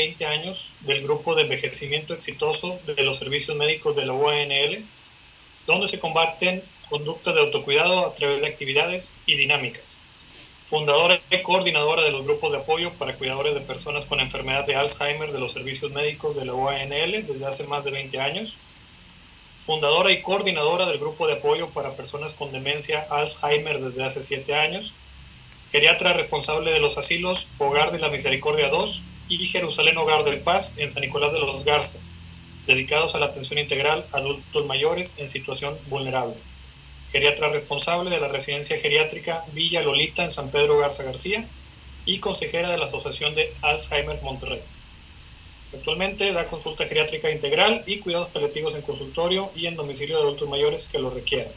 20 años del Grupo de Envejecimiento Exitoso de los Servicios Médicos de la ONL, donde se combaten conductas de autocuidado a través de actividades y dinámicas. Fundadora y coordinadora de los grupos de apoyo para cuidadores de personas con enfermedad de Alzheimer de los Servicios Médicos de la ONL desde hace más de 20 años. Fundadora y coordinadora del grupo de apoyo para personas con demencia Alzheimer desde hace 7 años. Geriatra responsable de los asilos Hogar de la Misericordia 2 y Jerusalén Hogar de Paz en San Nicolás de los Garza, dedicados a la atención integral a adultos mayores en situación vulnerable. Geriatra responsable de la residencia geriátrica Villa Lolita en San Pedro Garza García y consejera de la Asociación de Alzheimer Monterrey. Actualmente da consulta geriátrica integral y cuidados paliativos en consultorio y en domicilio de adultos mayores que lo requieran.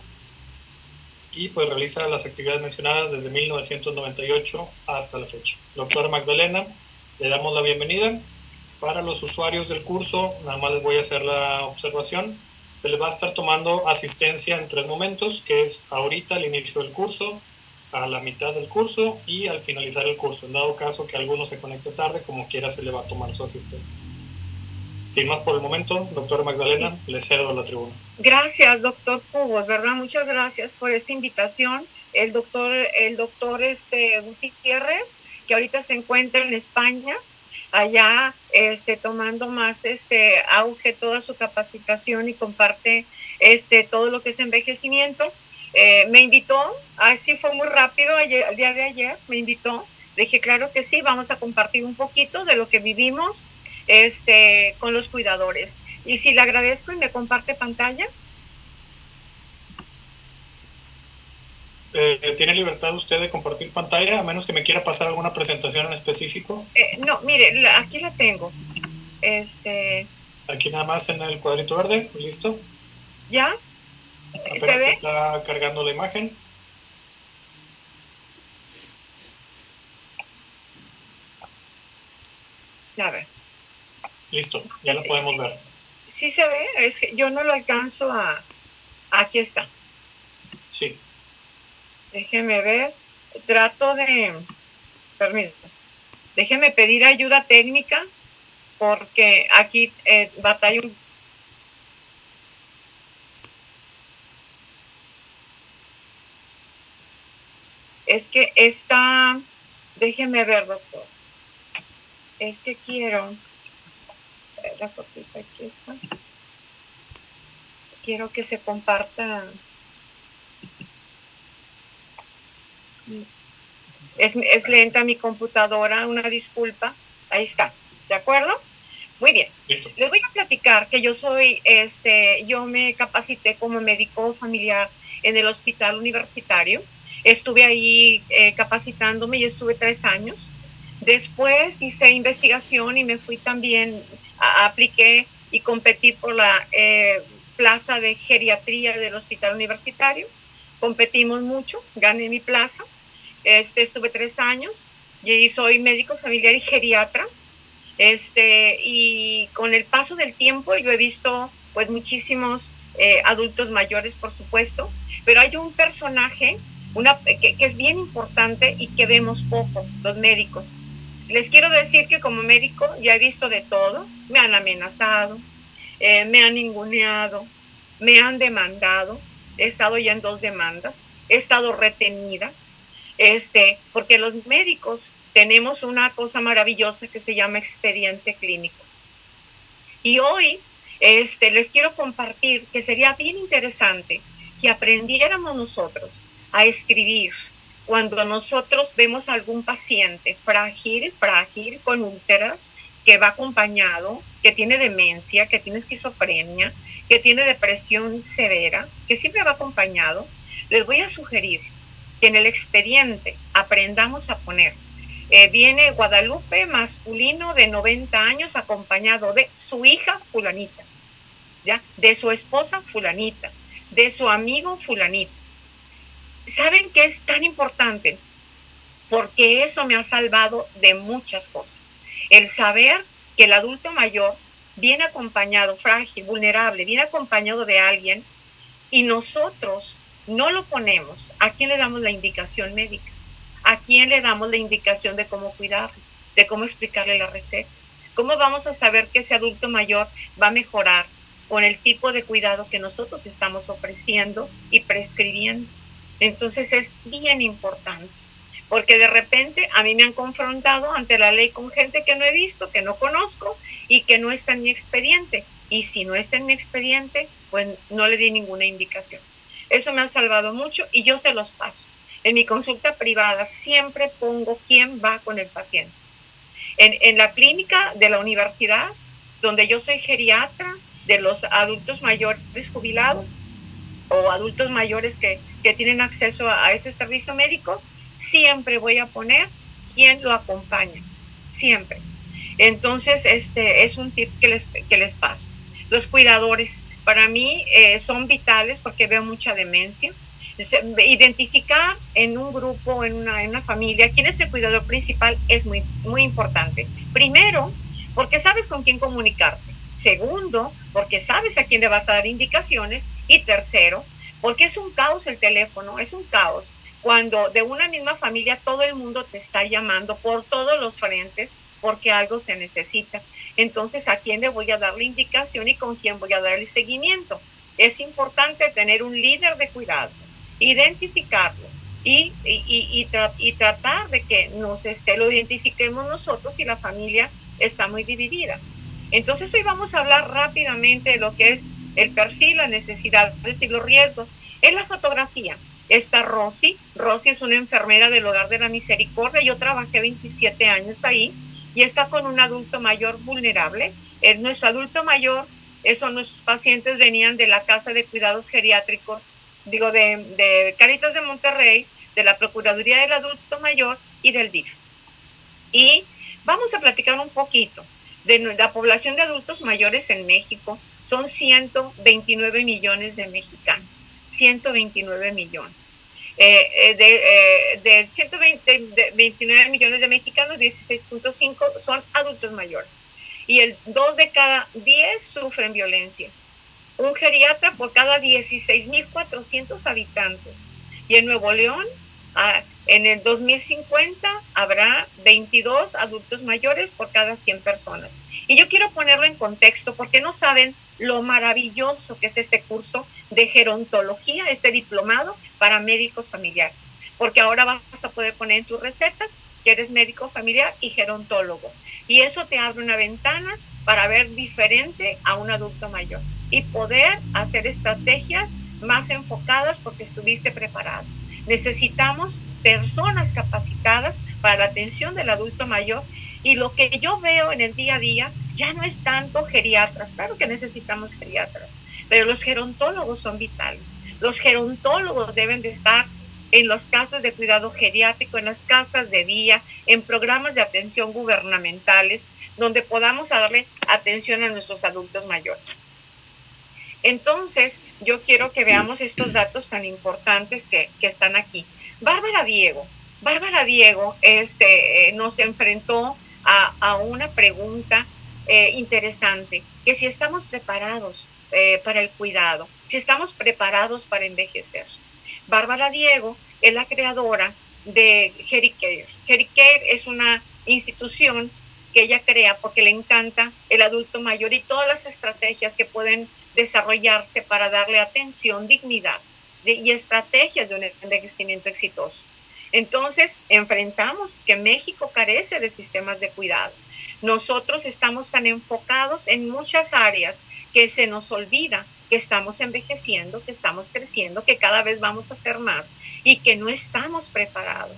Y pues realiza las actividades mencionadas desde 1998 hasta la fecha. Doctora Magdalena, le damos la bienvenida. Para los usuarios del curso, nada más les voy a hacer la observación. Se les va a estar tomando asistencia en 3 momentos, que es ahorita al inicio del curso, a la mitad del curso y al finalizar el curso. En dado caso que alguno se conecte tarde, como quiera se le va a tomar su asistencia. Sin más por el momento, doctora Magdalena, le cedo la tribuna. Gracias, doctor Cubos, ¿verdad? Muchas gracias por esta invitación. El doctor Gutiérrez, que ahorita se encuentra en España, allá tomando más auge toda su capacitación y comparte todo lo que es envejecimiento. Me invitó, así fue muy rápido, el día de ayer me invitó. Dije, claro que sí, vamos a compartir un poquito de lo que vivimos con los cuidadores. Y si le agradezco y me comparte pantalla. ¿Tiene libertad usted de compartir pantalla, a menos que me quiera pasar alguna presentación en específico? No, mire, aquí la tengo. Aquí nada más en el cuadrito verde, listo. ¿Ya? Apenas se está cargando la imagen. A ver. Listo, ya la podemos ver. Sí se ve, es que yo no lo alcanzo a... Aquí está. Sí. Déjeme ver. Trato de... Permítame. Déjeme pedir ayuda técnica porque aquí batallo un... Es que está... Déjeme ver, doctor. Es que quiero... La copita aquí está. Quiero que se comparta... Es lenta mi computadora, una disculpa. Ahí está, ¿de acuerdo? Muy bien. Listo. Les voy a platicar que yo soy, yo me capacité como médico familiar en el hospital universitario. Estuve ahí capacitándome y estuve 3 años. Después hice investigación y me fui también, apliqué y competí por la plaza de geriatría del hospital universitario. Competimos mucho, gané mi plaza. Estuve 3 años y soy médico familiar y geriatra. Y con el paso del tiempo yo he visto pues muchísimos adultos mayores, por supuesto, pero hay un personaje que es bien importante y que vemos poco los médicos. Les quiero decir que como médico ya he visto de todo. Me han amenazado, me han ninguneado, me han demandado. He estado ya en 2 demandas, he estado retenida, porque los médicos tenemos una cosa maravillosa que se llama expediente clínico. Y hoy les quiero compartir que sería bien interesante que aprendiéramos nosotros a escribir cuando nosotros vemos a algún paciente frágil, con úlceras, que va acompañado, que tiene demencia, que tiene esquizofrenia, que tiene depresión severa, que siempre va acompañado. Les voy a sugerir que en el expediente aprendamos a poner viene Guadalupe, masculino de 90 años, acompañado de su hija fulanita, ¿ya? De su esposa fulanita, de su amigo fulanito. ¿Saben qué es tan importante? Porque eso me ha salvado de muchas cosas. El saber que el adulto mayor viene acompañado, frágil, vulnerable, viene acompañado de alguien y nosotros no lo ponemos. ¿A quién le damos la indicación médica? ¿A quién le damos la indicación de cómo cuidarlo? De cómo explicarle la receta, ¿Cómo vamos a saber que ese adulto mayor va a mejorar con el tipo de cuidado que nosotros estamos ofreciendo y prescribiendo? Entonces es bien importante, porque de repente a mí me han confrontado ante la ley con gente que no he visto, que no conozco y que no está en mi expediente. Y si no está en mi expediente, pues no le di ninguna indicación. Eso me ha salvado mucho y yo se los paso. En mi consulta privada siempre pongo quién va con el paciente. En la clínica de la universidad, donde yo soy geriatra de los adultos mayores jubilados o adultos mayores que tienen acceso a ese servicio médico, siempre voy a poner quién lo acompaña, siempre. Entonces, es un tip que les paso. Los cuidadores, para mí, son vitales porque veo mucha demencia. Identificar en un grupo, en una familia, quién es el cuidador principal es muy, muy importante. Primero, porque sabes con quién comunicarte. Segundo, porque sabes a quién le vas a dar indicaciones. Y tercero, porque es un caos el teléfono, es un caos. Cuando de una misma familia todo el mundo te está llamando por todos los frentes porque algo se necesita. Entonces, ¿a quién le voy a dar la indicación y con quién voy a dar el seguimiento? Es importante tener un líder de cuidado, identificarlo y tratar de que lo identifiquemos nosotros si la familia está muy dividida. Entonces, hoy vamos a hablar rápidamente de lo que es el perfil, las necesidades y los riesgos. En la fotografía está Rosy. Rosy es una enfermera del Hogar de la Misericordia. Yo trabajé 27 años ahí y está con un adulto mayor vulnerable. Nuestro adulto mayor, nuestros pacientes venían de la Casa de Cuidados Geriátricos, de Cáritas de Monterrey, de la Procuraduría del Adulto Mayor y del DIF. Y vamos a platicar un poquito de la población de adultos mayores en México. Son 129 millones de mexicanos, 129 millones. De 129 millones de mexicanos, 16.5 son adultos mayores. Y 2 de cada 10 sufren violencia. Un geriatra por cada 16.400 habitantes. Y en Nuevo León, en el 2050, habrá 22 adultos mayores por cada 100 personas. Y yo quiero ponerlo en contexto porque no saben lo maravilloso que es este curso de gerontología, este diplomado para médicos familiares. Porque ahora vas a poder poner en tus recetas que eres médico familiar y gerontólogo. Y eso te abre una ventana para ver diferente a un adulto mayor y poder hacer estrategias más enfocadas porque estuviste preparado. Necesitamos personas capacitadas para la atención del adulto mayor, y lo que yo veo en el día a día ya no es tanto geriatras. Claro que necesitamos geriatras, pero los gerontólogos son vitales. Los gerontólogos deben de estar en las casas de cuidado geriátrico, en las casas de día, en programas de atención gubernamentales, donde podamos darle atención a nuestros adultos mayores. Entonces, yo quiero que veamos estos datos tan importantes que están aquí. Bárbara Diego nos enfrentó a una pregunta interesante, que si estamos preparados para el cuidado, si estamos preparados para envejecer. Bárbara Diego es la creadora de Gericare. Gericare es una institución que ella crea porque le encanta el adulto mayor y todas las estrategias que pueden desarrollarse para darle atención, dignidad y estrategias de un envejecimiento exitoso. Entonces, enfrentamos que México carece de sistemas de cuidado. Nosotros estamos tan enfocados en muchas áreas que se nos olvida que estamos envejeciendo, que estamos creciendo, que cada vez vamos a hacer más y que no estamos preparados.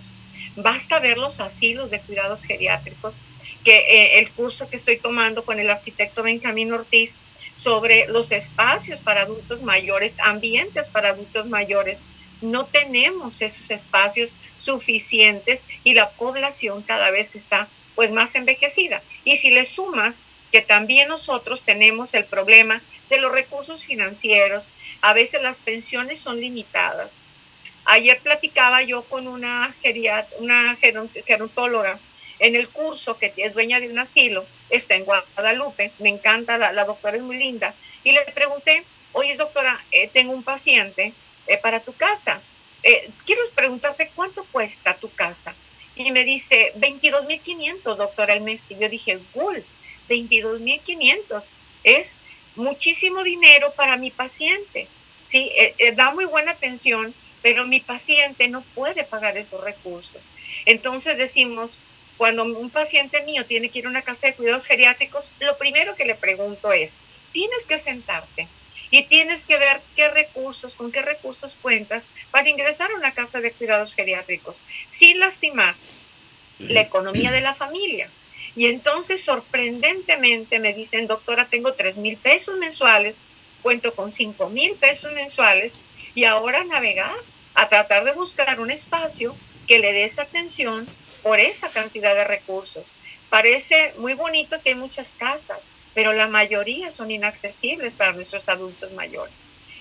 Basta ver los asilos de cuidados geriátricos, que el curso que estoy tomando con el arquitecto Benjamín Ortiz sobre los espacios para adultos mayores, ambientes para adultos mayores. No tenemos esos espacios suficientes y la población cada vez está pues más envejecida. Y si le sumas que también nosotros tenemos el problema de los recursos financieros, a veces las pensiones son limitadas. Ayer platicaba yo con una gerontóloga en el curso, que es dueña de un asilo, está en Guadalupe, me encanta, la doctora es muy linda, y le pregunté, oye doctora, tengo un paciente para tu casa, quiero preguntarte cuánto cuesta tu casa, y me dice 22,500 doctora al mes, y yo dije, cool, 22,500. Es muchísimo dinero para mi paciente. Sí, da muy buena atención, pero mi paciente no puede pagar esos recursos. Entonces decimos, cuando un paciente mío tiene que ir a una casa de cuidados geriátricos, lo primero que le pregunto es, tienes que sentarte y tienes que ver con qué recursos cuentas para ingresar a una casa de cuidados geriátricos, sin lastimar la economía de la familia. Y entonces, sorprendentemente, me dicen, doctora, tengo 3,000 pesos mensuales, cuento con 5,000 pesos mensuales, y ahora navegar a tratar de buscar un espacio que le dé esa atención por esa cantidad de recursos. Parece muy bonito que hay muchas casas, pero la mayoría son inaccesibles para nuestros adultos mayores.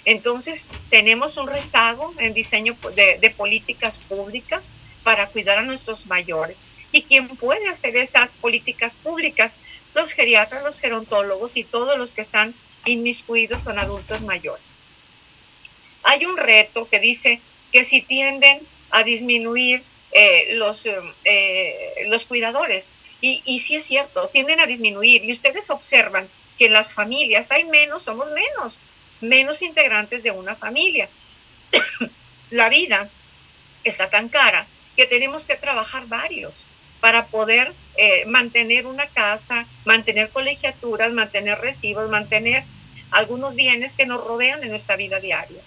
Entonces, tenemos un rezago en diseño de políticas públicas para cuidar a nuestros mayores. ¿Y quién puede hacer esas políticas públicas? Los geriatras, los gerontólogos y todos los que están inmiscuidos con adultos mayores. Hay un reto que dice que si tienden a disminuir los cuidadores, y sí es cierto, tienden a disminuir, y ustedes observan que en las familias hay somos menos integrantes de una familia. La vida está tan cara que tenemos que trabajar varios para poder mantener una casa, mantener colegiaturas, mantener recibos, mantener algunos bienes que nos rodean en nuestra vida diaria.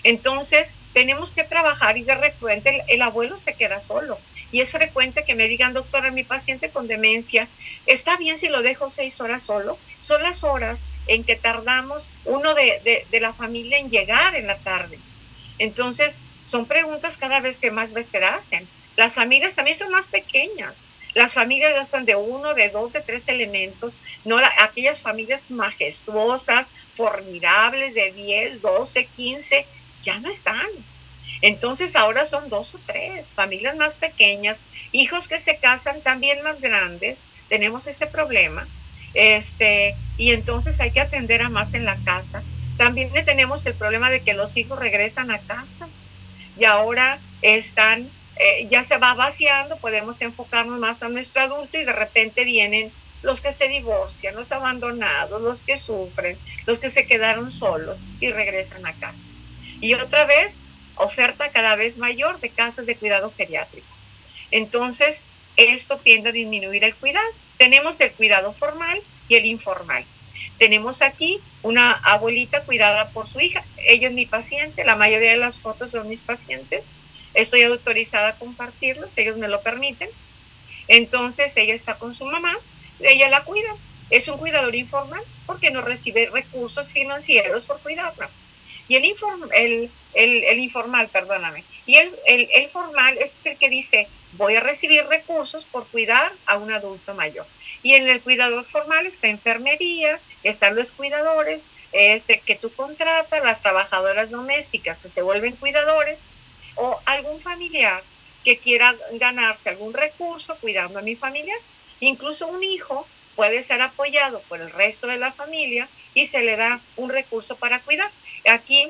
Entonces, tenemos que trabajar y de repente el abuelo se queda solo. Y es frecuente que me digan, doctora, mi paciente con demencia, ¿está bien si lo dejo 6 horas solo? Son las horas en que tardamos uno de la familia en llegar en la tarde. Entonces, son preguntas cada vez que más veces te hacen. Las familias también son más pequeñas. Las familias ya son de 1, de 2, de 3 elementos, no aquellas familias majestuosas, formidables, de 10, 12, 15, ya no están. Entonces ahora son 2 o 3, familias más pequeñas, hijos que se casan también más grandes, tenemos ese problema, y entonces hay que atender a más en la casa. También tenemos el problema de que los hijos regresan a casa y ahora ya se va vaciando, podemos enfocarnos más a nuestro adulto y de repente vienen los que se divorcian, los abandonados, los que sufren, los que se quedaron solos y regresan a casa. Y otra vez, oferta cada vez mayor de casas de cuidado geriátrico. Entonces, esto tiende a disminuir el cuidado. Tenemos el cuidado formal y el informal. Tenemos aquí una abuelita cuidada por su hija. Ella es mi paciente, la mayoría de las fotos son mis pacientes. Estoy autorizada a compartirlos, ellos me lo permiten. Entonces, ella está con su mamá, ella la cuida. Es un cuidador informal porque no recibe recursos financieros por cuidarla. Y el informal, perdóname. Y el formal es el que dice, voy a recibir recursos por cuidar a un adulto mayor. Y en el cuidador formal está enfermería, están los cuidadores que tú contratas, las trabajadoras domésticas que se vuelven cuidadores, o algún familiar que quiera ganarse algún recurso cuidando a mi familiar. Incluso un hijo puede ser apoyado por el resto de la familia y se le da un recurso para cuidar. Aquí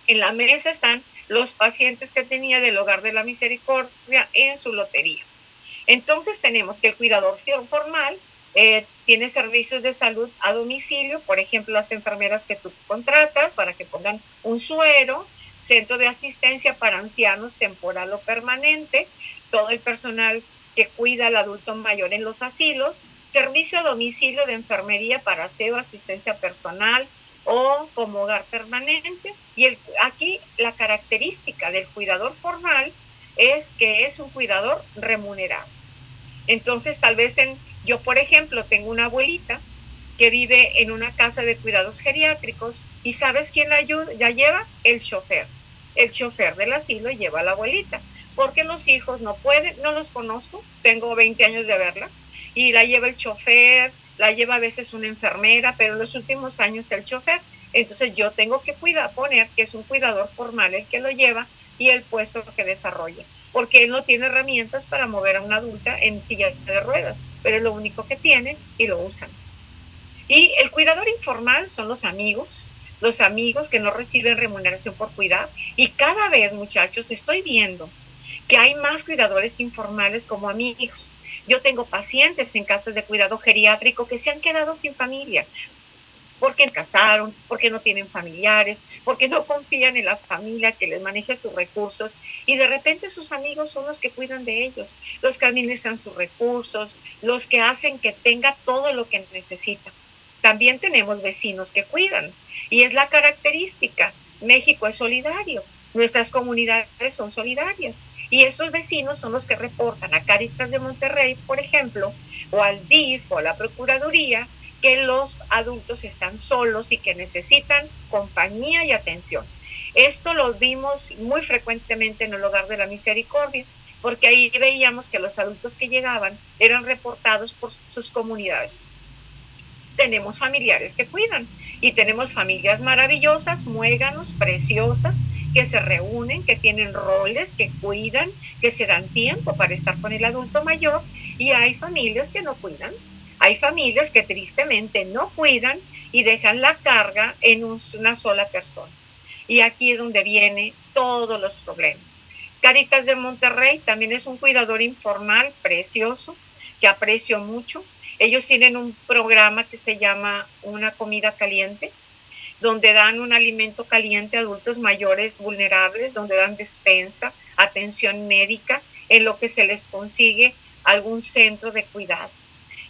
en la mesa están los pacientes que tenía del Hogar de la Misericordia en su lotería. Entonces tenemos que el cuidador formal tiene servicios de salud a domicilio, por ejemplo, las enfermeras que tú contratas para que pongan un suero, centro de asistencia para ancianos temporal o permanente, todo el personal que cuida al adulto mayor en los asilos, servicio a domicilio de enfermería para aseo, asistencia personal o como hogar permanente. Y aquí la característica del cuidador formal es que es un cuidador remunerado. Entonces, tal vez yo, por ejemplo, tengo una abuelita que vive en una casa de cuidados geriátricos y ¿sabes quién la lleva? El chofer. El chofer del asilo lleva a la abuelita, porque los hijos no pueden, no los conozco, tengo 20 años de verla, y la lleva el chofer, la lleva a veces una enfermera, pero en los últimos años el chofer. Entonces yo tengo que poner que es un cuidador formal el que lo lleva y el puesto que desarrolla, porque él no tiene herramientas para mover a una adulta en silla de ruedas, pero es lo único que tiene y lo usan. Y el cuidador informal son los amigos que no reciben remuneración por cuidar. Y cada vez, muchachos, estoy viendo que hay más cuidadores informales como amigos. Yo tengo pacientes en casas de cuidado geriátrico que se han quedado sin familia, porque no casaron, porque no tienen familiares, porque no confían en la familia que les maneje sus recursos, y de repente sus amigos son los que cuidan de ellos, los que administran sus recursos, los que hacen que tenga todo lo que necesita. También tenemos vecinos que cuidan, y es la característica. México es solidario, nuestras comunidades son solidarias, y estos vecinos son los que reportan a Cáritas de Monterrey, por ejemplo, o al DIF o a la Procuraduría, que los adultos están solos y que necesitan compañía y atención. Esto lo vimos muy frecuentemente en el Hogar de la Misericordia, porque ahí veíamos que los adultos que llegaban eran reportados por sus comunidades. Tenemos familiares que cuidan y tenemos familias maravillosas, muéganos, preciosas, que se reúnen, que tienen roles, que cuidan, que se dan tiempo para estar con el adulto mayor, y hay familias que no cuidan. Hay familias que tristemente no cuidan y dejan la carga en una sola persona. Y aquí es donde vienen todos los problemas. Caritas de Monterrey también es un cuidador informal precioso, que aprecio mucho. Ellos tienen un programa que se llama Una Comida Caliente, donde dan un alimento caliente a adultos mayores vulnerables, donde dan despensa, atención médica, en lo que se les consigue algún centro de cuidado.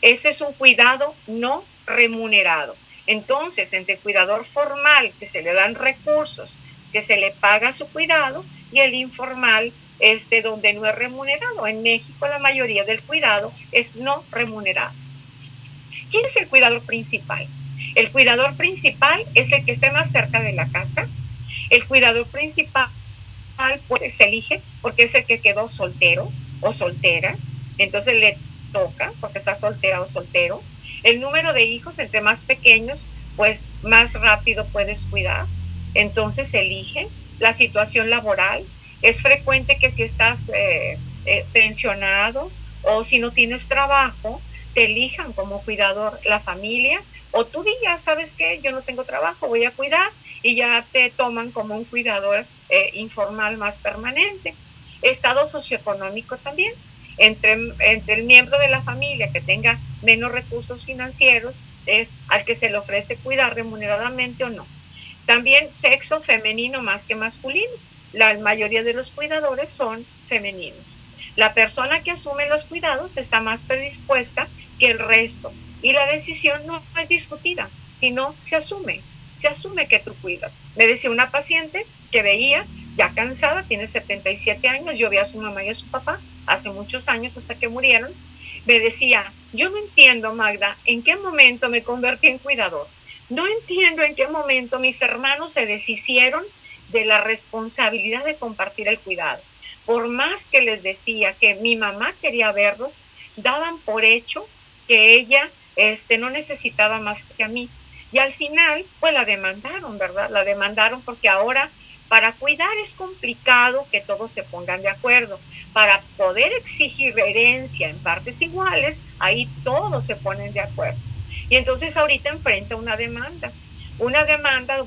Ese es un cuidado no remunerado. Entonces, entre el cuidador formal, que se le dan recursos, que se le paga su cuidado, y el informal, donde no es remunerado. En México la mayoría del cuidado es no remunerado. ¿Quién es el cuidador principal? El cuidador principal es el que esté más cerca de la casa. El cuidador principal pues se elige porque es el que quedó soltero o soltera, entonces le toca porque está soltera o soltero. El número de hijos, entre más pequeños, pues más rápido puedes cuidar, entonces se elige. La situación laboral, es frecuente que si estás pensionado o si no tienes trabajo, te elijan como cuidador la familia, o tú digas, ¿sabes qué? Yo no tengo trabajo, voy a cuidar, y ya te toman como un cuidador informal más permanente. Estado socioeconómico también. Entre el miembro de la familia que tenga menos recursos financieros es al que se le ofrece cuidar remuneradamente o no. También sexo femenino más que masculino. La mayoría de los cuidadores son femeninos. La persona que asume los cuidados está más predispuesta que el resto, y la decisión no es discutida, sino se asume que tú cuidas. Me decía una paciente que veía, ya cansada, tiene 77 años, yo vi a su mamá y a su papá hace muchos años hasta que murieron, me decía, yo no entiendo, Magda, en qué momento me convertí en cuidador. No entiendo en qué momento mis hermanos se deshicieron de la responsabilidad de compartir el cuidado. Por más que les decía que mi mamá quería verlos, daban por hecho que ella no necesitaba más que a mí. Y al final, pues la demandaron, ¿verdad? La demandaron porque ahora para cuidar es complicado que todos se pongan de acuerdo. Para poder exigir herencia en partes iguales, ahí todos se ponen de acuerdo. Y entonces ahorita enfrenta una demanda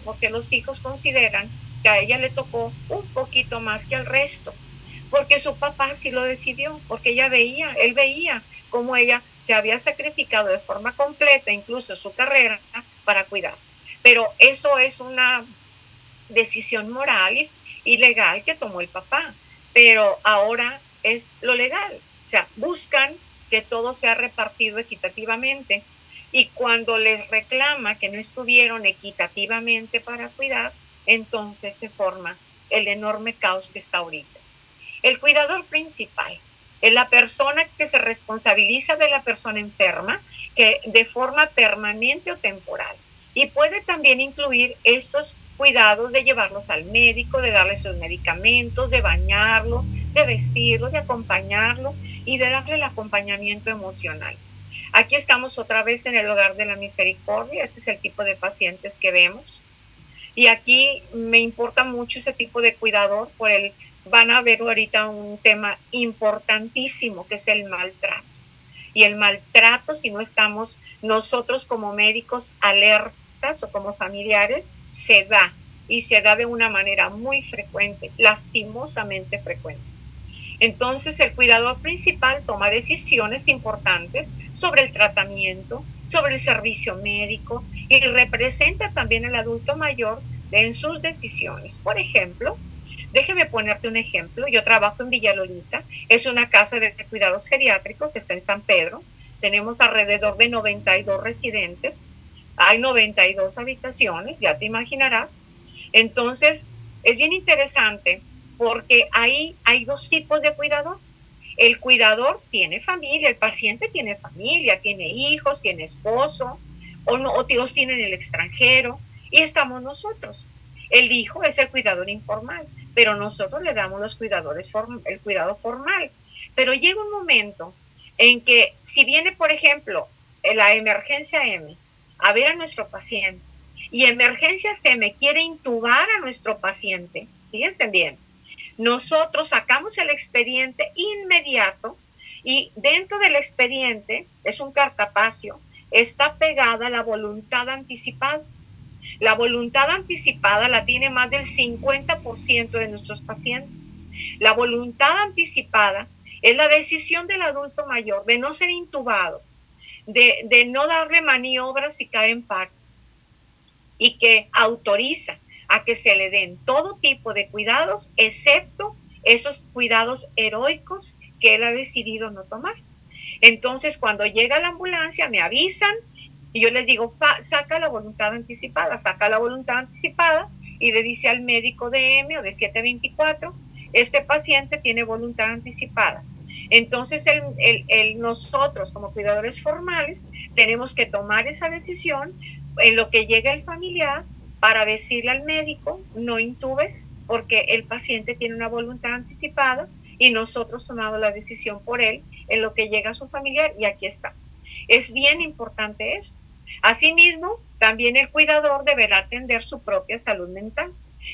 porque los hijos consideran que a ella le tocó un poquito más que al resto, porque su papá sí lo decidió, porque él veía cómo ella se había sacrificado de forma completa, incluso su carrera, para cuidar. Pero eso es una decisión moral y legal que tomó el papá, pero ahora es lo legal, o sea, buscan que todo sea repartido equitativamente, y cuando les reclama que no estuvieron equitativamente para cuidar, entonces se forma el enorme caos que está ahorita. El cuidador principal es la persona que se responsabiliza de la persona enferma, que de forma permanente o temporal, y puede también incluir estos cuidados de llevarlos al médico, de darle sus medicamentos, de bañarlo, de vestirlo, de acompañarlo y de darle el acompañamiento emocional. Aquí estamos otra vez en el Hogar de la Misericordia, ese es el tipo de pacientes que vemos. Y aquí me importa mucho ese tipo de cuidador, van a ver ahorita un tema importantísimo que es el maltrato. Y el maltrato, si no estamos nosotros como médicos alertas o como familiares, se da, y se da de una manera muy frecuente, lastimosamente frecuente. Entonces el cuidador principal toma decisiones importantes sobre el tratamiento, sobre el servicio médico y representa también al adulto mayor en sus decisiones. Por ejemplo, déjeme ponerte un ejemplo. Yo trabajo en Villalolita, es una casa de cuidados geriátricos, está en San Pedro. Tenemos alrededor de 92 residentes, hay 92 habitaciones, ya te imaginarás. Entonces, es bien interesante porque ahí hay dos tipos de cuidador. El cuidador tiene familia, el paciente tiene familia, tiene hijos, tiene esposo, o los tiene en el extranjero, y estamos nosotros. El hijo es el cuidador informal, pero nosotros le damos el cuidado formal. Pero llega un momento en que si viene, por ejemplo, la emergencia M a ver a nuestro paciente y emergencias M quiere intubar a nuestro paciente, fíjense bien, nosotros sacamos el expediente inmediato y dentro del expediente, es un cartapacio, está pegada la voluntad anticipada. La voluntad anticipada la tiene más del 50% de nuestros pacientes. La voluntad anticipada es la decisión del adulto mayor de no ser intubado, de no darle maniobras si cae en paro, y que autoriza a que se le den todo tipo de cuidados, excepto esos cuidados heroicos que él ha decidido no tomar. Entonces, cuando llega la ambulancia, me avisan y yo les digo, saca la voluntad anticipada, y le dice al médico de M o de 724, este paciente tiene voluntad anticipada. Entonces, nosotros como cuidadores formales tenemos que tomar esa decisión en lo que llega el familiar para decirle al médico, no intubes, porque el paciente tiene una voluntad anticipada y nosotros tomamos la decisión por él en lo que llega a su familiar y aquí está. Es bien importante eso. Asimismo, también el cuidador deberá atender su propia salud mental.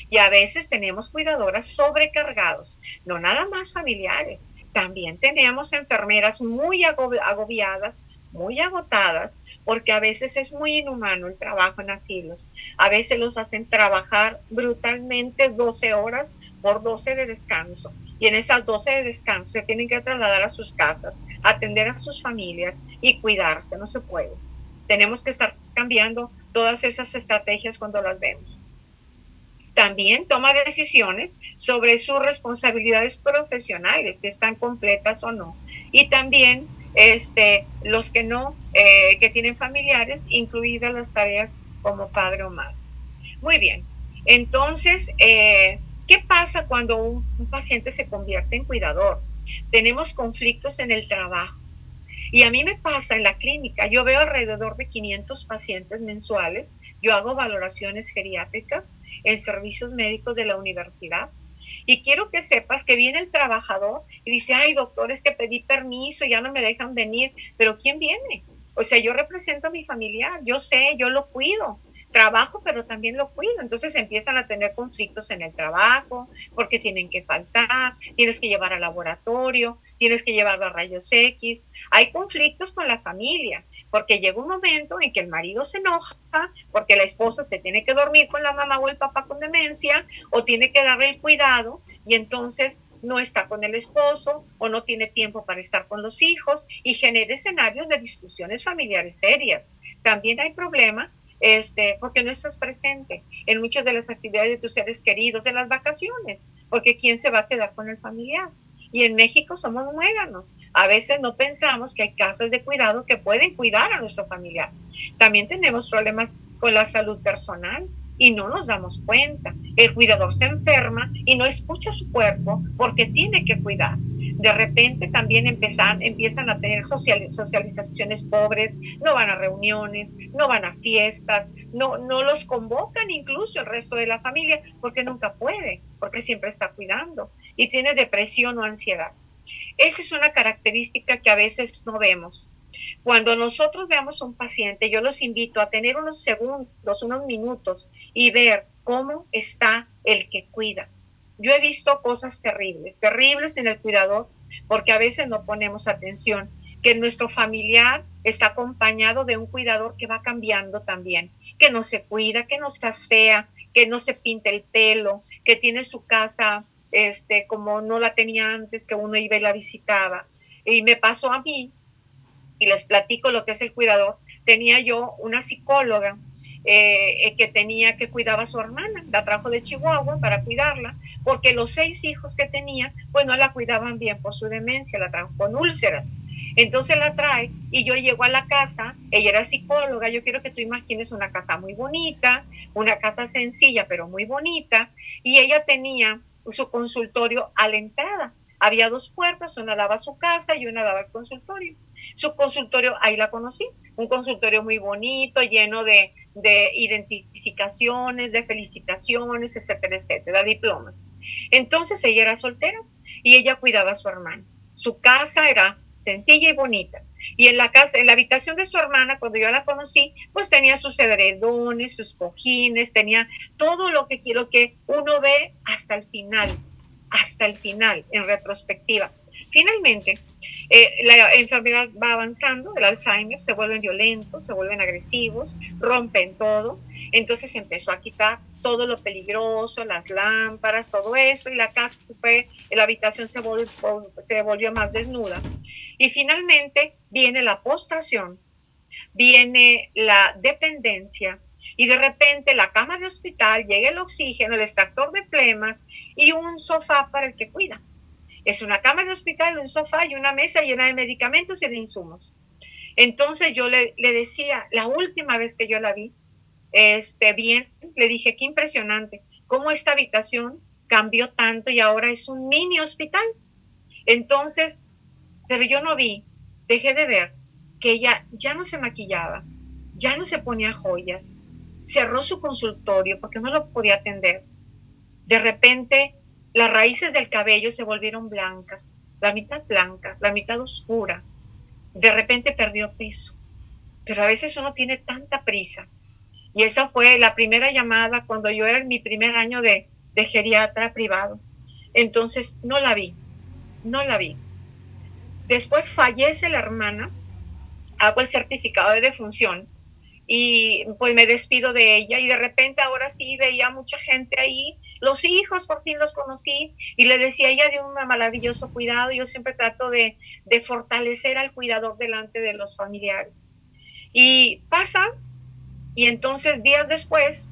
Y a veces tenemos cuidadoras sobrecargados, no nada más familiares. También tenemos enfermeras muy agobiadas, muy agotadas, porque a veces es muy inhumano el trabajo en asilos. A veces los hacen trabajar brutalmente 12 horas por 12 de descanso. Y en esas 12 de descanso se tienen que trasladar a sus casas, atender a sus familias y cuidarse. No se puede. Tenemos que estar cambiando todas esas estrategias cuando las vemos. También toma decisiones sobre sus responsabilidades profesionales, si están completas o no. Y también los que no, que tienen familiares, incluidas las tareas como padre o madre. Muy bien. Entonces, ¿qué pasa cuando un paciente se convierte en cuidador? Tenemos conflictos en el trabajo. Y a mí me pasa en la clínica, yo veo alrededor de 500 pacientes mensuales, yo hago valoraciones geriátricas en servicios médicos de la universidad, y quiero que sepas que viene el trabajador y dice, ay doctor, es que pedí permiso, ya no me dejan venir, pero ¿quién viene? O sea, yo represento a mi familiar, yo sé, yo lo cuido, trabajo, pero también lo cuido. Entonces empiezan a tener conflictos en el trabajo, porque tienen que faltar, tienes que llevar al laboratorio, tienes que llevarlo a rayos X. Hay conflictos con la familia, porque llega un momento en que el marido se enoja, porque la esposa se tiene que dormir con la mamá o el papá con demencia, o tiene que darle el cuidado, y entonces no está con el esposo o no tiene tiempo para estar con los hijos y genera escenarios de discusiones familiares serias. También hay problemas porque no estás presente en muchas de las actividades de tus seres queridos, en las vacaciones, porque ¿quién se va a quedar con el familiar? Y en México somos muéganos. A veces no pensamos que hay casas de cuidado que pueden cuidar a nuestro familiar. También tenemos problemas con la salud personal y no nos damos cuenta. El cuidador se enferma y no escucha su cuerpo porque tiene que cuidar. De repente también empiezan a tener socializaciones pobres, no van a reuniones, no van a fiestas, no los convocan incluso el resto de la familia porque nunca puede, porque siempre está cuidando y tiene depresión o ansiedad. Esa es una característica que a veces no vemos. Cuando nosotros veamos a un paciente, yo los invito a tener unos segundos, unos minutos y ver cómo está el que cuida. Yo he visto cosas terribles en el cuidador, porque a veces no ponemos atención, que nuestro familiar está acompañado de un cuidador que va cambiando también, que no se cuida, que no se asea, que no se pinta el pelo, que tiene su casa como no la tenía antes, que uno iba y la visitaba. Y me pasó a mí, y les platico lo que es el cuidador. Tenía yo una psicóloga que cuidaba a su hermana, la trajo de Chihuahua para cuidarla, porque los 6 hijos que tenía, pues no la cuidaban bien por su demencia, la trajo con úlceras. Entonces la trae y yo llego a la casa, ella era psicóloga, yo quiero que tú imagines una casa muy bonita, una casa sencilla pero muy bonita, y ella tenía su consultorio a la entrada. Había 2 puertas, una daba a su casa y una daba al consultorio. Su consultorio, ahí la conocí, un consultorio muy bonito, lleno de identificaciones, de felicitaciones, etcétera, etcétera, diplomas. Entonces ella era soltera y ella cuidaba a su hermana. Su casa era sencilla y bonita. Y en la casa, en la habitación de su hermana, cuando yo la conocí, pues tenía sus edredones, sus cojines, tenía todo lo que uno ve hasta el final, en retrospectiva. Finalmente, la enfermedad va avanzando, el Alzheimer, se vuelven violentos, se vuelven agresivos, rompen todo. Entonces empezó a quitar todo lo peligroso, las lámparas, todo eso, y la casa la habitación se volvió más desnuda. Y finalmente viene la postración, viene la dependencia, y de repente la cama de hospital, llega el oxígeno, el extractor de flemas y un sofá para el que cuida. Es una cama de hospital, un sofá y una mesa llena de medicamentos y de insumos. Entonces yo le decía, la última vez que yo la vi, le dije, qué impresionante, cómo esta habitación cambió tanto y ahora es un mini hospital. Entonces, pero yo no vi, dejé de ver que ella ya no se maquillaba, ya no se ponía joyas, cerró su consultorio porque no lo podía atender. De repente, las raíces del cabello se volvieron blancas, la mitad blanca, la mitad oscura. De repente perdió peso, pero a veces uno tiene tanta prisa. Y esa fue la primera llamada cuando yo era en mi primer año de geriatra privado. Entonces no la vi. Después fallece la hermana, hago el certificado de defunción y pues me despido de ella, y de repente ahora sí veía mucha gente ahí, los hijos por fin los conocí, y le decía, ella dio un maravilloso cuidado. Yo siempre trato de fortalecer al cuidador delante de los familiares. Y pasa, y entonces días después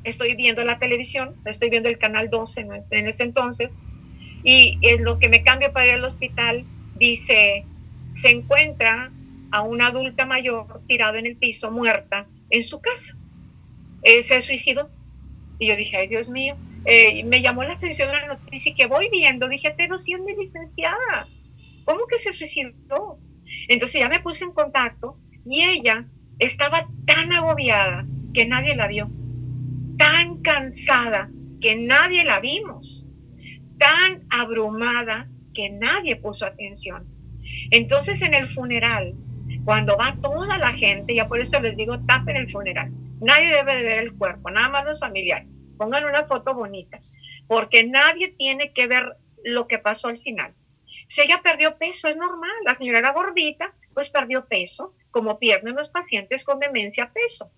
estoy viendo la televisión, estoy viendo el canal 12 en ese entonces, y en lo que me cambio para ir al hospital, dice, se encuentra a una adulta mayor tirada en el piso, muerta, en su casa. Se suicidó. Y yo dije, ay, Dios mío. Me llamó la atención la noticia, y que voy viendo, dije, pero si es mi licenciada, ¿cómo que se suicidó? Entonces ya me puse en contacto, y ella estaba tan agobiada que nadie la vio, tan cansada que nadie la vimos, tan abrumada que nadie puso atención. Entonces en el funeral, cuando va toda la gente, ya por eso les digo, tapen el funeral. Nadie debe de ver el cuerpo, nada más los familiares. Pongan una foto bonita, porque nadie tiene que ver lo que pasó al final. Si ella perdió peso, es normal. La señora era gordita, pues perdió peso, como pierden los pacientes con demencia peso.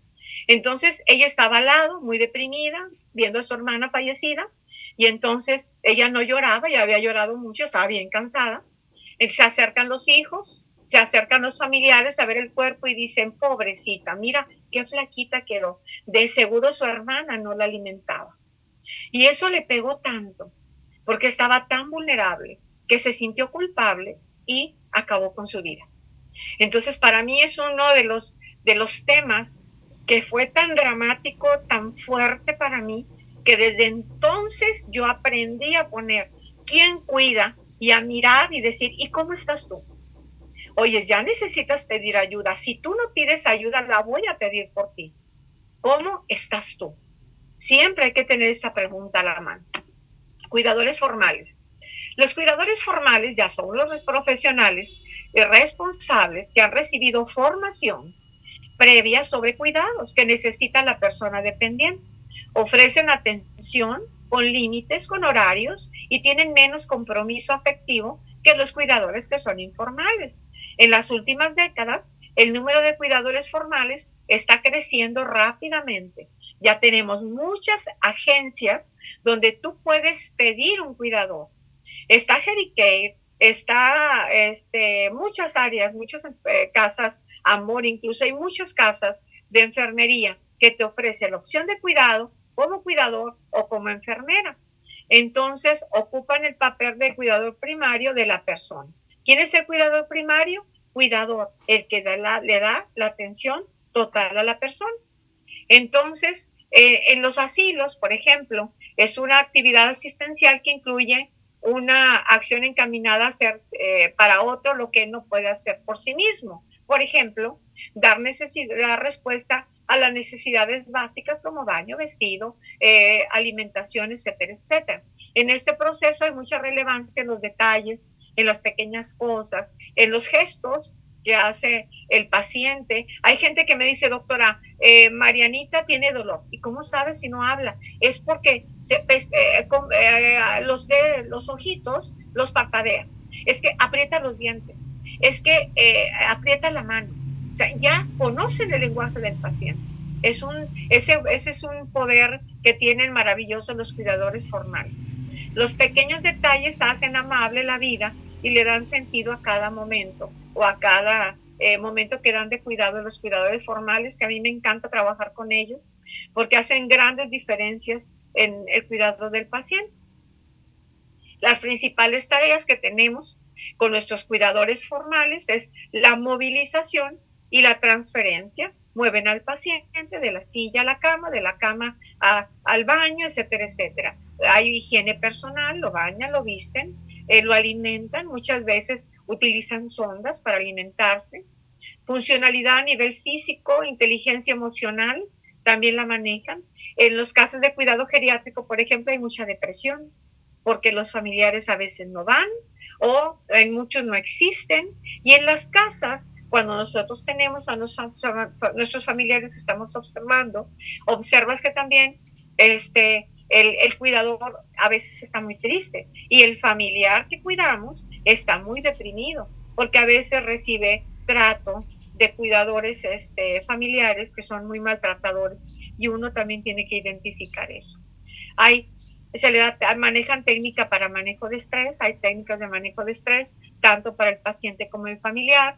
Entonces ella estaba al lado, muy deprimida, viendo a su hermana fallecida, y entonces ella no lloraba, ya había llorado mucho, estaba bien cansada. Se acercan los hijos, se acercan los familiares a ver el cuerpo y dicen, pobrecita, mira qué flaquita quedó, de seguro su hermana no la alimentaba. Y eso le pegó tanto, porque estaba tan vulnerable, que se sintió culpable y acabó con su vida. Entonces para mí es uno de los temas que fue tan dramático, tan fuerte para mí, que desde entonces yo aprendí a poner quién cuida y a mirar y decir, ¿y cómo estás tú? Oye, ya necesitas pedir ayuda. Si tú no pides ayuda, la voy a pedir por ti. ¿Cómo estás tú? Siempre hay que tener esa pregunta a la mano. Cuidadores formales. Los cuidadores formales ya son los profesionales responsables que han recibido formación previa sobre cuidados que necesita la persona dependiente. Ofrecen atención con límites, con horarios, y tienen menos compromiso afectivo que los cuidadores que son informales. En las últimas décadas, el número de cuidadores formales está creciendo rápidamente. Ya tenemos muchas agencias donde tú puedes pedir un cuidador. Está Jericare, está muchas áreas, muchas casas, Amor, incluso hay muchas casas de enfermería que te ofrecen la opción de cuidado como cuidador o como enfermera. Entonces, ocupan el papel de cuidador primario de la persona. ¿Quién es el cuidador primario? Cuidador, el que le da la atención total a la persona. Entonces, en los asilos, por ejemplo, es una actividad asistencial que incluye una acción encaminada a hacer para otro lo que no puede hacer por sí mismo. Por ejemplo, dar respuesta a las necesidades básicas como baño, vestido, alimentación, etcétera, etcétera. En este proceso hay mucha relevancia en los detalles, en las pequeñas cosas, en los gestos que hace el paciente. Hay gente que me dice, doctora, Marianita tiene dolor. ¿Y cómo sabe si no habla? Es porque los ojitos los parpadea. Es que aprieta los dientes. Es que aprieta la mano. O sea, ya conocen el lenguaje del paciente. Ese es un poder que tienen maravilloso los cuidadores formales. Los pequeños detalles hacen amable la vida y le dan sentido a cada momento o a cada momento que dan de cuidado de los cuidadores formales, que a mí me encanta trabajar con ellos porque hacen grandes diferencias en el cuidado del paciente. Las principales tareas que tenemos con nuestros cuidadores formales es la movilización y la transferencia. Mueven al paciente de la silla a la cama, de la cama al baño, etcétera, etcétera. Hay higiene personal, lo bañan, lo visten, lo alimentan, muchas veces utilizan sondas para alimentarse. Funcionalidad a nivel físico, inteligencia emocional, también la manejan. En los casos de cuidado geriátrico, por ejemplo, hay mucha depresión, porque los familiares a veces no van o en muchos no existen. Y en las casas, cuando nosotros tenemos a nuestros familiares que estamos observando, observas que también el cuidador a veces está muy triste y el familiar que cuidamos está muy deprimido porque a veces recibe trato de cuidadores familiares que son muy maltratadores y uno también tiene que identificar eso. Manejan técnica para manejo de estrés, hay técnicas de manejo de estrés, tanto para el paciente como el familiar.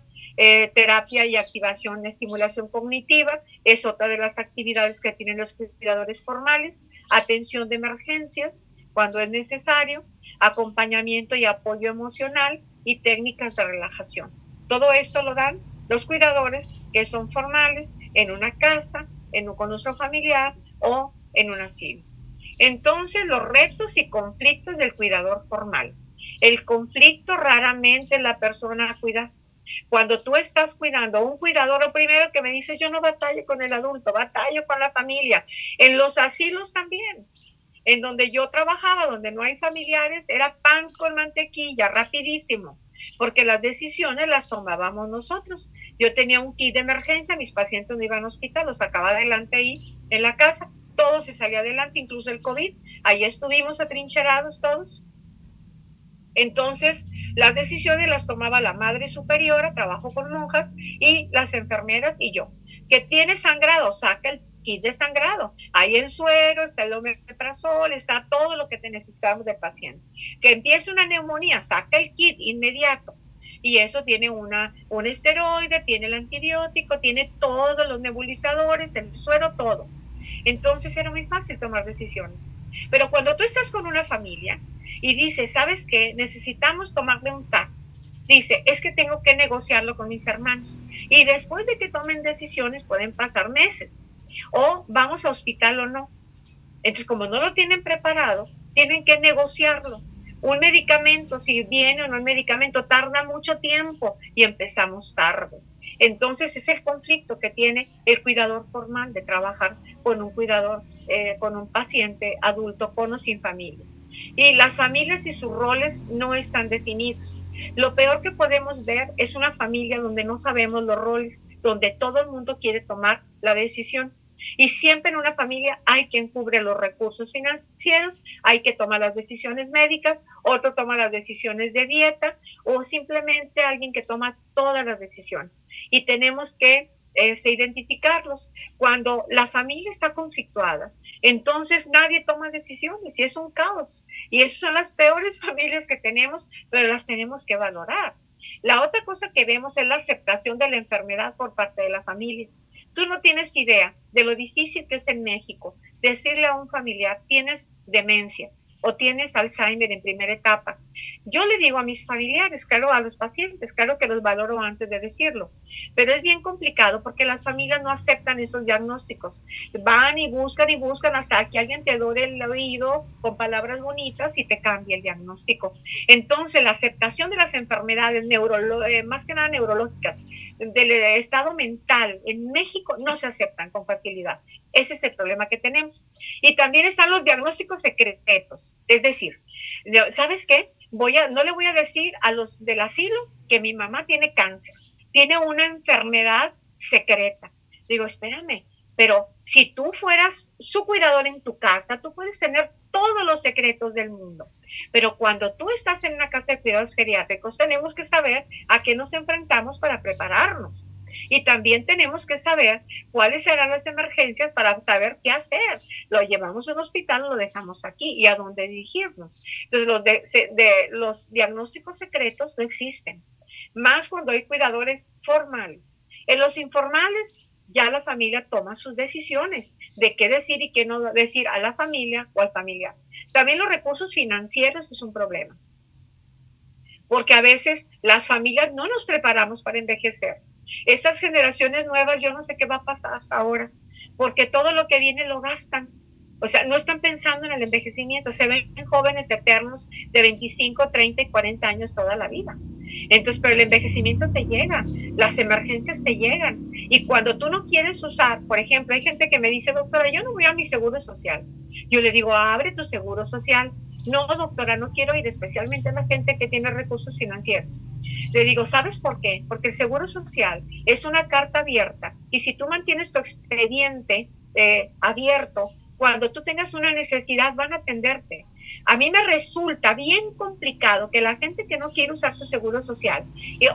Terapia y activación, estimulación cognitiva, es otra de las actividades que tienen los cuidadores formales. Atención de emergencias, cuando es necesario, acompañamiento y apoyo emocional y técnicas de relajación. Todo esto lo dan los cuidadores que son formales en una casa, con nuestro familiar o en un asilo. Entonces, los retos y conflictos del cuidador formal. El conflicto raramente la persona cuida. Cuando tú estás cuidando a un cuidador, lo primero que me dice, yo no batallo con el adulto, batallo con la familia. En los asilos también. En donde yo trabajaba, donde no hay familiares, era pan con mantequilla, rapidísimo, porque las decisiones las tomábamos nosotros. Yo tenía un kit de emergencia, mis pacientes no iban al hospital, los sacaba adelante ahí en la casa, todo se salía adelante, incluso el COVID, ahí estuvimos atrincherados todos. Entonces, las decisiones las tomaba la madre superiora, trabajo con monjas, y las enfermeras y yo. Que tiene sangrado, saca el kit de sangrado. Hay el suero, está el omeprazol, está todo lo que te necesitamos de paciente. Que empiece una neumonía, saca el kit inmediato. Y eso tiene un esteroide, tiene el antibiótico, tiene todos los nebulizadores, el suero, todo. Entonces era muy fácil tomar decisiones. Pero cuando tú estás con una familia y dices, ¿sabes qué? Necesitamos tomarle un TAC. Dice, es que tengo que negociarlo con mis hermanos. Y después de que tomen decisiones pueden pasar meses. O vamos a hospital o no. Entonces, como no lo tienen preparado, tienen que negociarlo. Un medicamento, si viene o no el medicamento, tarda mucho tiempo y empezamos tarde. Entonces, es el conflicto que tiene el cuidador formal de trabajar con un cuidador, con un paciente adulto con o sin familia. Y las familias y sus roles no están definidos. Lo peor que podemos ver es una familia donde no sabemos los roles, donde todo el mundo quiere tomar la decisión. Y siempre en una familia hay quien cubre los recursos financieros, hay que tomar las decisiones médicas, otro toma las decisiones de dieta o simplemente alguien que toma todas las decisiones. Y tenemos que identificarlos. Cuando la familia está conflictuada, entonces nadie toma decisiones y es un caos. Y esas son las peores familias que tenemos, pero las tenemos que valorar. La otra cosa que vemos es la aceptación de la enfermedad por parte de la familia. Tú no tienes idea de lo difícil que es en México decirle a un familiar, tienes demencia o tienes Alzheimer en primera etapa. Yo le digo a mis familiares, claro, a los pacientes, claro que los valoro antes de decirlo, pero es bien complicado porque las familias no aceptan esos diagnósticos. Van y buscan hasta que alguien te dore el oído con palabras bonitas y te cambia el diagnóstico. Entonces, la aceptación de las enfermedades más que nada neurológicas, del estado mental en México no se aceptan con facilidad. Ese es el problema que tenemos. Y también están los diagnósticos secretos. Es decir, ¿sabes qué? No le voy a decir a los del asilo que mi mamá tiene cáncer, tiene una enfermedad secreta. Digo, espérame, pero si tú fueras su cuidador en tu casa, tú puedes tener todos los secretos del mundo. Pero cuando tú estás en una casa de cuidados geriátricos, tenemos que saber a qué nos enfrentamos para prepararnos. Y también tenemos que saber cuáles serán las emergencias para saber qué hacer. Lo llevamos a un hospital, lo dejamos aquí y a dónde dirigirnos. Entonces, los diagnósticos secretos no existen, más cuando hay cuidadores formales. En los informales, ya la familia toma sus decisiones de qué decir y qué no decir a la familia o al familiar. También los recursos financieros es un problema, porque a veces las familias no nos preparamos para envejecer. Estas generaciones nuevas, yo no sé qué va a pasar hasta ahora, porque todo lo que viene lo gastan. O sea, no están pensando en el envejecimiento, se ven jóvenes eternos de 25, 30 y 40 años toda la vida. Entonces, pero el envejecimiento te llega, las emergencias te llegan. Y cuando tú no quieres usar, por ejemplo, hay gente que me dice, doctora, yo no voy a mi seguro social. Yo le digo, abre tu seguro social. No, doctora, no quiero ir, especialmente a la gente que tiene recursos financieros. Le digo, ¿sabes por qué? Porque el seguro social es una carta abierta y si tú mantienes tu expediente abierto, cuando tú tengas una necesidad van a atenderte. A mí me resulta bien complicado que la gente que no quiere usar su seguro social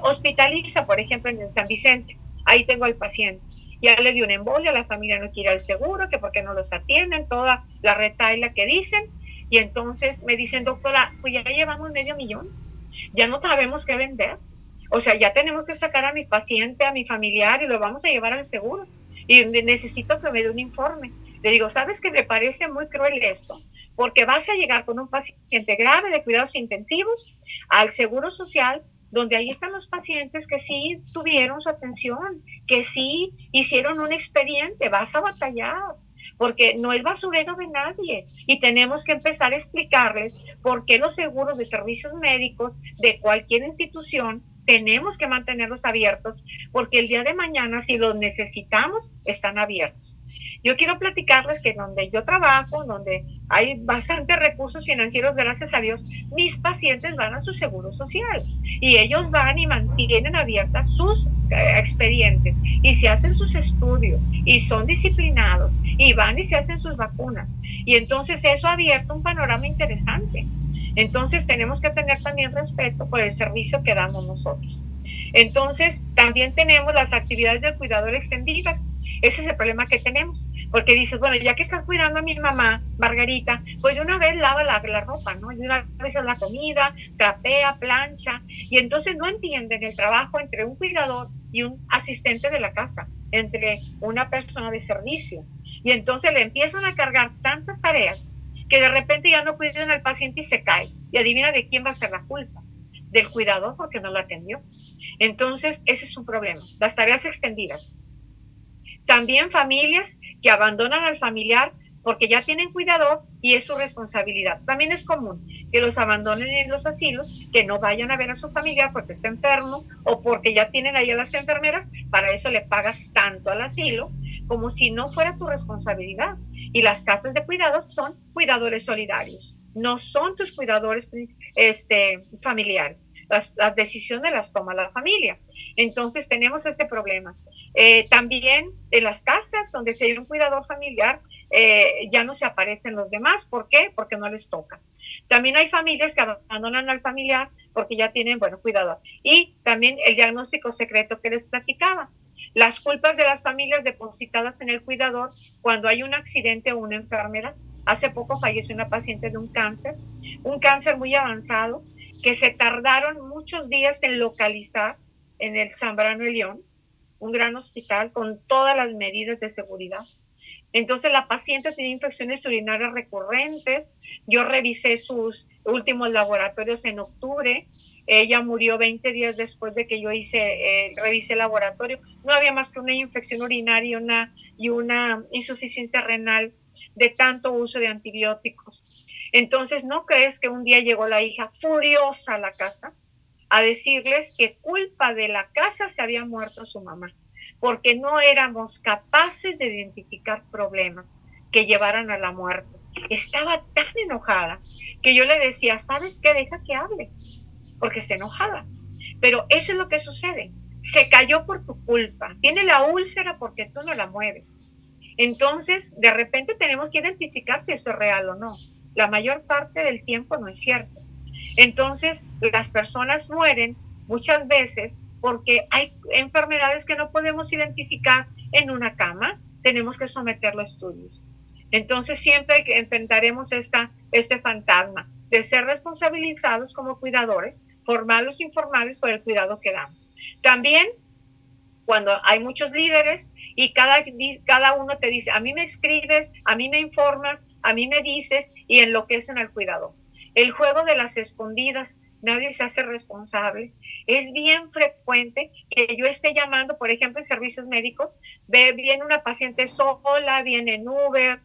hospitaliza, por ejemplo, en el San Vicente. Ahí tengo al paciente. Ya le dio una embolia, la familia no quiere el seguro, que porque no los atienden, toda la retahíla que dicen. Y entonces me dicen, doctora, pues ya llevamos $500,000, ya no sabemos qué vender. O sea, ya tenemos que sacar a mi paciente, a mi familiar y lo vamos a llevar al seguro. Y necesito que me dé un informe. Le digo, ¿sabes qué? Me parece muy cruel eso, porque vas a llegar con un paciente grave de cuidados intensivos al seguro social, donde ahí están los pacientes que sí tuvieron su atención, que sí hicieron un expediente, vas a batallar, porque no es basurero de nadie y tenemos que empezar a explicarles por qué los seguros de servicios médicos de cualquier institución tenemos que mantenerlos abiertos, porque el día de mañana, si los necesitamos, están abiertos. Yo quiero platicarles que donde yo trabajo, donde hay bastantes recursos financieros, gracias a Dios, mis pacientes van a su seguro social y ellos van y mantienen abiertas sus expedientes y se hacen sus estudios y son disciplinados y van y se hacen sus vacunas. Y entonces eso ha abierto un panorama interesante. Entonces tenemos que tener también respeto por el servicio que damos nosotros. Entonces también tenemos las actividades del cuidador extendidas. Ese es el problema que tenemos, porque dices, bueno, ya que estás cuidando a mi mamá, Margarita, pues de una vez lava la ropa, ¿no? De una vez hace la comida, trapea, plancha, y entonces no entienden el trabajo entre un cuidador y un asistente de la casa, entre una persona de servicio. Y entonces le empiezan a cargar tantas tareas que de repente ya no cuidan al paciente y se cae. Y adivina de quién va a ser la culpa. Del cuidador porque no lo atendió. Entonces, ese es un problema. Las tareas extendidas. También familias que abandonan al familiar porque ya tienen cuidador y es su responsabilidad. También es común que los abandonen en los asilos, que no vayan a ver a su familiar porque está enfermo o porque ya tienen ahí a las enfermeras, para eso le pagas tanto al asilo como si no fuera tu responsabilidad. Y las casas de cuidados son cuidadores solidarios, no son tus cuidadores familiares. Las decisiones las toma la familia. Entonces tenemos ese problema. También en las casas donde se hay un cuidador familiar, ya no se aparecen los demás. ¿Por qué? Porque no les toca. También hay familias que abandonan al familiar porque ya tienen, cuidador. Y también el diagnóstico secreto que les platicaba. Las culpas de las familias depositadas en el cuidador cuando hay un accidente o una enfermedad. Hace poco falleció una paciente de un cáncer muy avanzado, que se tardaron muchos días en localizar en el Zambrano de León, un gran hospital con todas las medidas de seguridad. Entonces la paciente tenía infecciones urinarias recurrentes, yo revisé sus últimos laboratorios en octubre, ella murió 20 días después de que yo revisé el laboratorio, no había más que una infección urinaria y una insuficiencia renal de tanto uso de antibióticos. Entonces, ¿no crees que un día llegó la hija furiosa a la casa a decirles que culpa de la casa se había muerto su mamá, porque no éramos capaces de identificar problemas que llevaran a la muerte? Estaba tan enojada que yo le decía, ¿sabes qué? Deja que hable, porque está enojada. Pero eso es lo que sucede. Se cayó por tu culpa. Tiene la úlcera porque tú no la mueves. Entonces, de repente tenemos que identificar si eso es real o no. La mayor parte del tiempo no es cierto. Entonces, las personas mueren muchas veces porque hay enfermedades que no podemos identificar en una cama, tenemos que someterlo a estudios. Entonces, siempre enfrentaremos este fantasma de ser responsabilizados como cuidadores, formales o informales, por el cuidado que damos. También, cuando hay muchos líderes y cada uno te dice, a mí me escribes, a mí me informas, a mí me dices, y enloquecen al cuidador. El juego de las escondidas, nadie se hace responsable. Es bien frecuente que yo esté llamando, por ejemplo, en servicios médicos, viene una paciente sola, viene en Uber,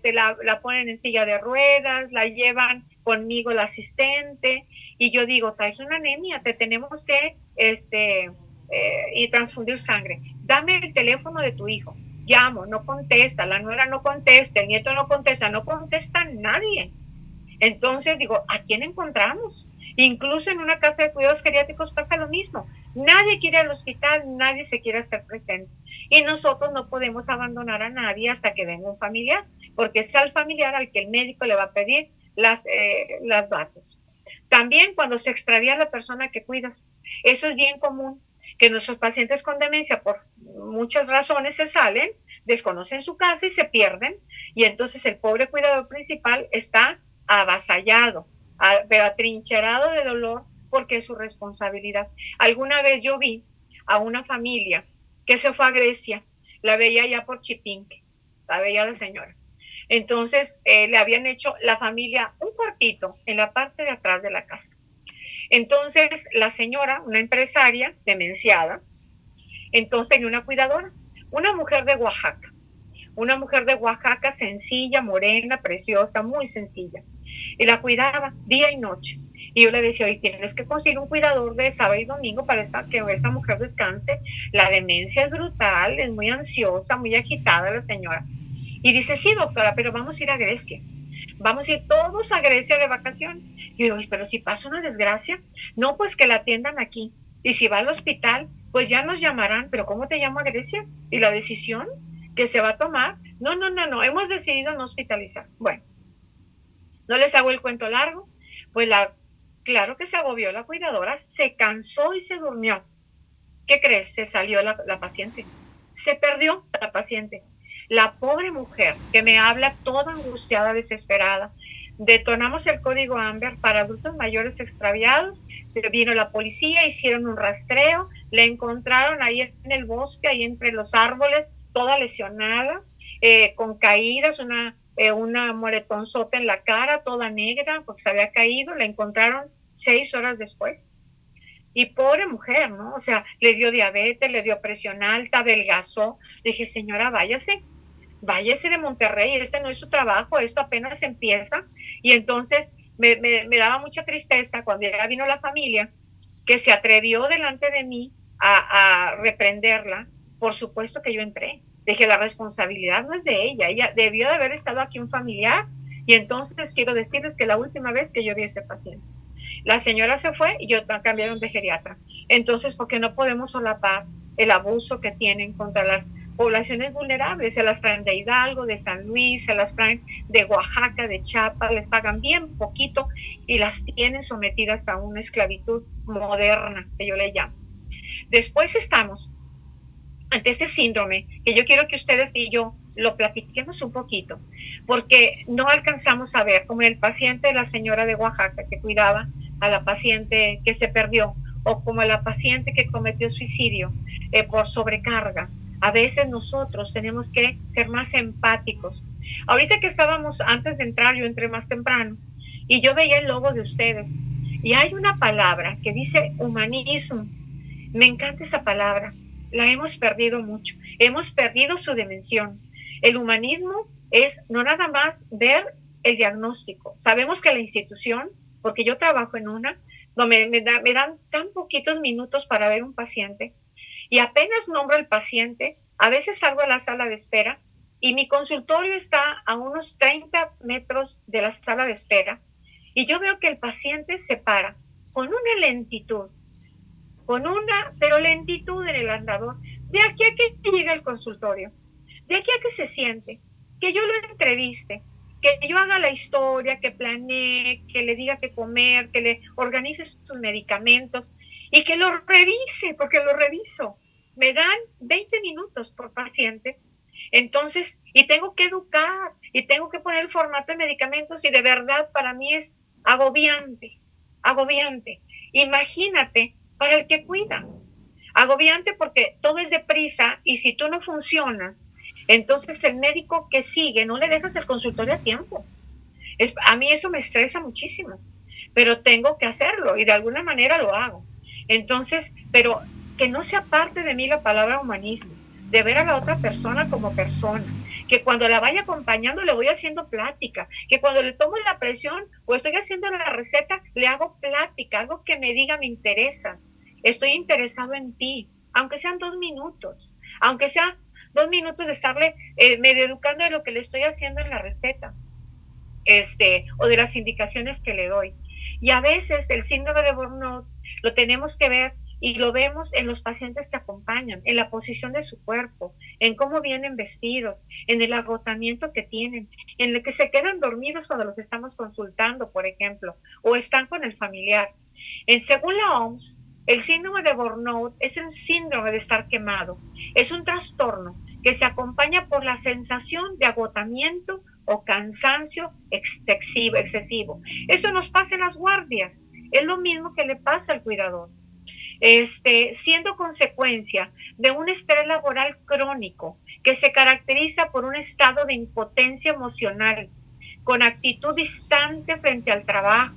la ponen en silla de ruedas, la llevan conmigo el asistente, y yo digo, traes una anemia, te tenemos que y transfundir sangre. Dame el teléfono de tu hijo. Llamo, no contesta, la nuera no contesta, el nieto no contesta nadie. Entonces digo, ¿a quién encontramos? Incluso en una casa de cuidados geriátricos pasa lo mismo. Nadie quiere ir al hospital, nadie se quiere hacer presente. Y nosotros no podemos abandonar a nadie hasta que venga un familiar, porque es al familiar al que el médico le va a pedir las datos. También cuando se extravía la persona que cuidas, eso es bien común, que nuestros pacientes con demencia por muchas razones se salen, desconocen su casa y se pierden, y entonces el pobre cuidador principal está avasallado, pero atrincherado de dolor porque es su responsabilidad. Alguna vez yo vi a una familia que se fue a Grecia, la veía ya por Chipinque, la veía la señora. Entonces le habían hecho la familia un cuartito en la parte de atrás de la casa. Entonces la señora, una empresaria demenciada, entonces tenía una cuidadora, una mujer de Oaxaca sencilla, morena, preciosa, muy sencilla, y la cuidaba día y noche. Y yo le decía, oye, tienes que conseguir un cuidador de sábado y domingo para que esta mujer descanse. La demencia es brutal, es muy ansiosa, muy agitada la señora. Y dice, sí, doctora, pero vamos a ir a Grecia. Vamos a ir todos a Grecia de vacaciones. Y yo digo, pero si pasa una desgracia, no, pues que la atiendan aquí. Y si va al hospital, pues ya nos llamarán, pero ¿cómo te llamo a Grecia? ¿Y la decisión que se va a tomar? No, hemos decidido no hospitalizar. Bueno, no les hago el cuento largo, pues claro que se agobió la cuidadora, se cansó y se durmió. ¿Qué crees? Se salió la paciente. Se perdió la paciente. La pobre mujer que me habla toda angustiada, desesperada. Detonamos el código AMBER para adultos mayores extraviados. Vino la policía, hicieron un rastreo, la encontraron ahí en el bosque, ahí entre los árboles, toda lesionada, con caídas, una moretonzota en la cara, toda negra, porque se había caído. La encontraron 6 horas después. Y pobre mujer, ¿no? O sea, le dio diabetes, le dio presión alta, adelgazó. Le dije, señora, váyase de Monterrey, este no es su trabajo, esto apenas empieza. Y entonces me daba mucha tristeza cuando ya vino la familia, que se atrevió delante de mí a reprenderla. Por supuesto que yo entré. Dije, la responsabilidad no es de ella debió de haber estado aquí un familiar. Y entonces quiero decirles que la última vez que yo vi a ese paciente, la señora se fue y yo cambiaron de geriatra. Entonces, ¿por qué no podemos solapar el abuso que tienen contra las poblaciones vulnerables? Se las traen de Hidalgo, de San Luis, se las traen de Oaxaca, de Chiapas, les pagan bien poquito y las tienen sometidas a una esclavitud moderna, que yo le llamo. Después estamos ante este síndrome, que yo quiero que ustedes y yo lo platiquemos un poquito, porque no alcanzamos a ver, como el paciente de la señora de Oaxaca que cuidaba a la paciente que se perdió, o como la paciente que cometió suicidio por sobrecarga. A veces nosotros tenemos que ser más empáticos. Ahorita que estábamos, antes de entrar, yo entré más temprano, y yo veía el logo de ustedes, y hay una palabra que dice humanismo. Me encanta esa palabra. La hemos perdido mucho. Hemos perdido su dimensión. El humanismo es no nada más ver el diagnóstico. Sabemos que la institución, porque yo trabajo en una, donde me dan tan poquitos minutos para ver un paciente, y apenas nombro el paciente, a veces salgo a la sala de espera y mi consultorio está a unos 30 metros de la sala de espera, y yo veo que el paciente se para con una lentitud, pero lentitud en el andador, de aquí a que llegue al consultorio, de aquí a que se siente, que yo lo entreviste, que yo haga la historia, que planee, que le diga qué comer, que le organice sus medicamentos y que lo revise, porque lo reviso. Me dan 20 minutos por paciente. Entonces, y tengo que educar, y tengo que poner el formato de medicamentos, y de verdad para mí es agobiante, agobiante. Imagínate para el que cuida. Agobiante porque todo es deprisa, y si tú no funcionas, entonces el médico que sigue no le dejas el consultorio a tiempo. A mí eso me estresa muchísimo, pero tengo que hacerlo y de alguna manera lo hago. Entonces, pero que no sea parte de mí la palabra humanismo, de ver a la otra persona como persona, que cuando la vaya acompañando le voy haciendo plática, que cuando le tomo la presión o estoy haciendo la receta le hago plática, algo que me diga me interesa, estoy interesado en ti, aunque sean 2 minutos, aunque sea 2 minutos de estarle medio educando de lo que le estoy haciendo en la receta, o de las indicaciones que le doy. Y a veces el síndrome de burnout lo tenemos que ver y lo vemos en los pacientes que acompañan, en la posición de su cuerpo, en cómo vienen vestidos, en el agotamiento que tienen, en el que se quedan dormidos cuando los estamos consultando, por ejemplo, o están con el familiar. Según la OMS, el síndrome de burnout es un síndrome de estar quemado. Es un trastorno que se acompaña por la sensación de agotamiento o cansancio excesivo. Eso nos pasa en las guardias. Es lo mismo que le pasa al cuidador. Siendo consecuencia de un estrés laboral crónico que se caracteriza por un estado de impotencia emocional, con actitud distante frente al trabajo,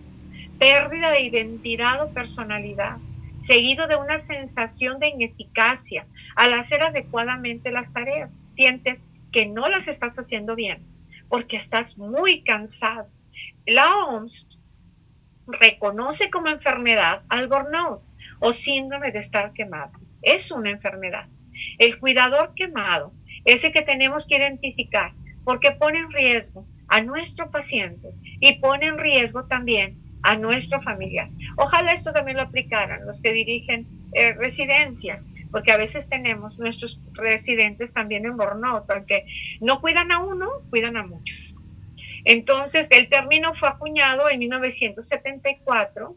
pérdida de identidad o personalidad, seguido de una sensación de ineficacia al hacer adecuadamente las tareas. Sientes que no las estás haciendo bien porque estás muy cansado. La OMS reconoce como enfermedad al burnout o síndrome de estar quemado. Es una enfermedad. El cuidador quemado es el que tenemos que identificar porque pone en riesgo a nuestro paciente y pone en riesgo también a nuestro familiar. Ojalá esto también lo aplicaran los que dirigen residencias, porque a veces tenemos nuestros residentes también en burnout, porque no cuidan a uno, cuidan a muchos. Entonces, el término fue acuñado en 1974,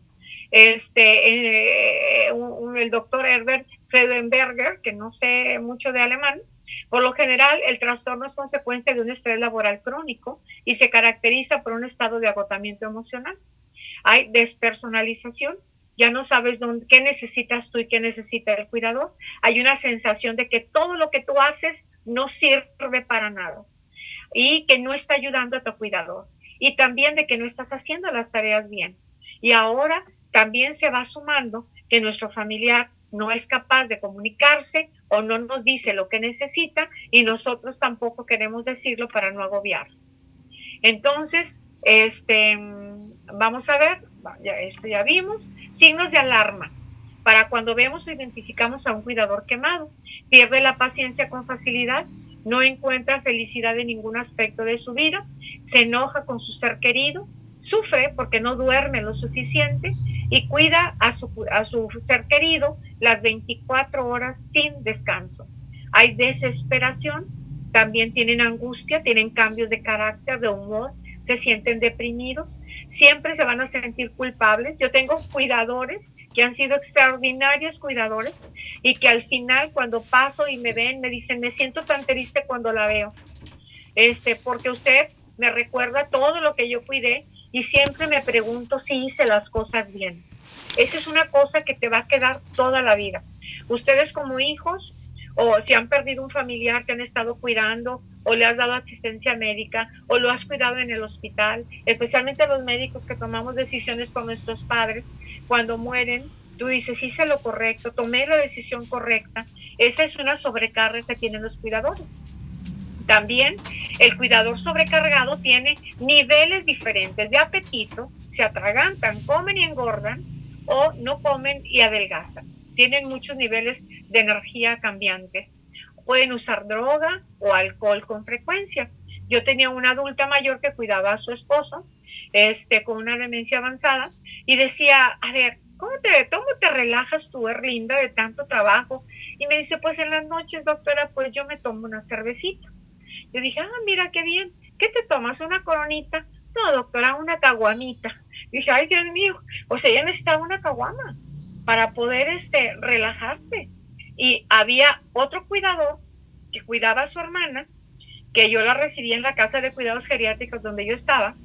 el doctor Herbert Freudenberger, que no sé mucho de alemán. Por lo general, el trastorno es consecuencia de un estrés laboral crónico y se caracteriza por un estado de agotamiento emocional. Hay despersonalización, ya no sabes qué necesitas tú y qué necesita el cuidador. Hay una sensación de que todo lo que tú haces no sirve para nada y que no está ayudando a tu cuidador, y también de que no estás haciendo las tareas bien. Y ahora también se va sumando que nuestro familiar no es capaz de comunicarse o no nos dice lo que necesita y nosotros tampoco queremos decirlo para no agobiar. Entonces, vamos a ver, ya vimos, signos de alarma. Para cuando vemos o identificamos a un cuidador quemado, pierde la paciencia con facilidad, no encuentra felicidad en ningún aspecto de su vida, se enoja con su ser querido, sufre porque no duerme lo suficiente y cuida a su ser querido las 24 horas sin descanso. Hay desesperación, también tienen angustia, tienen cambios de carácter, de humor, se sienten deprimidos, siempre se van a sentir culpables. Yo tengo cuidadores que han sido extraordinarios cuidadores y que al final cuando paso y me ven me dicen, me siento tan triste cuando la veo, porque usted me recuerda todo lo que yo cuidé y siempre me pregunto si hice las cosas bien. Esa es una cosa que te va a quedar toda la vida. Ustedes como hijos, o si han perdido un familiar que han estado cuidando, o le has dado asistencia médica, o lo has cuidado en el hospital, especialmente los médicos que tomamos decisiones con nuestros padres, cuando mueren, tú dices, hice lo correcto, tomé la decisión correcta. Esa es una sobrecarga que tienen los cuidadores. También el cuidador sobrecargado tiene niveles diferentes de apetito, se atragantan, comen y engordan, o no comen y adelgazan. Tienen muchos niveles de energía cambiantes. Pueden usar droga o alcohol con frecuencia. Yo tenía una adulta mayor que cuidaba a su esposo, con una demencia avanzada, y decía, a ver, ¿cómo te relajas tú, Erlinda, de tanto trabajo? Y me dice, pues en las noches, doctora, pues yo me tomo una cervecita. Yo dije, mira qué bien, ¿qué te tomas? ¿Una coronita? No, doctora, una caguamita. Dije, ay, Dios mío, o sea, ella necesitaba una caguama para poder relajarse. Y había otro cuidador que cuidaba a su hermana, que yo la recibí en la casa de cuidados geriátricos donde yo estaba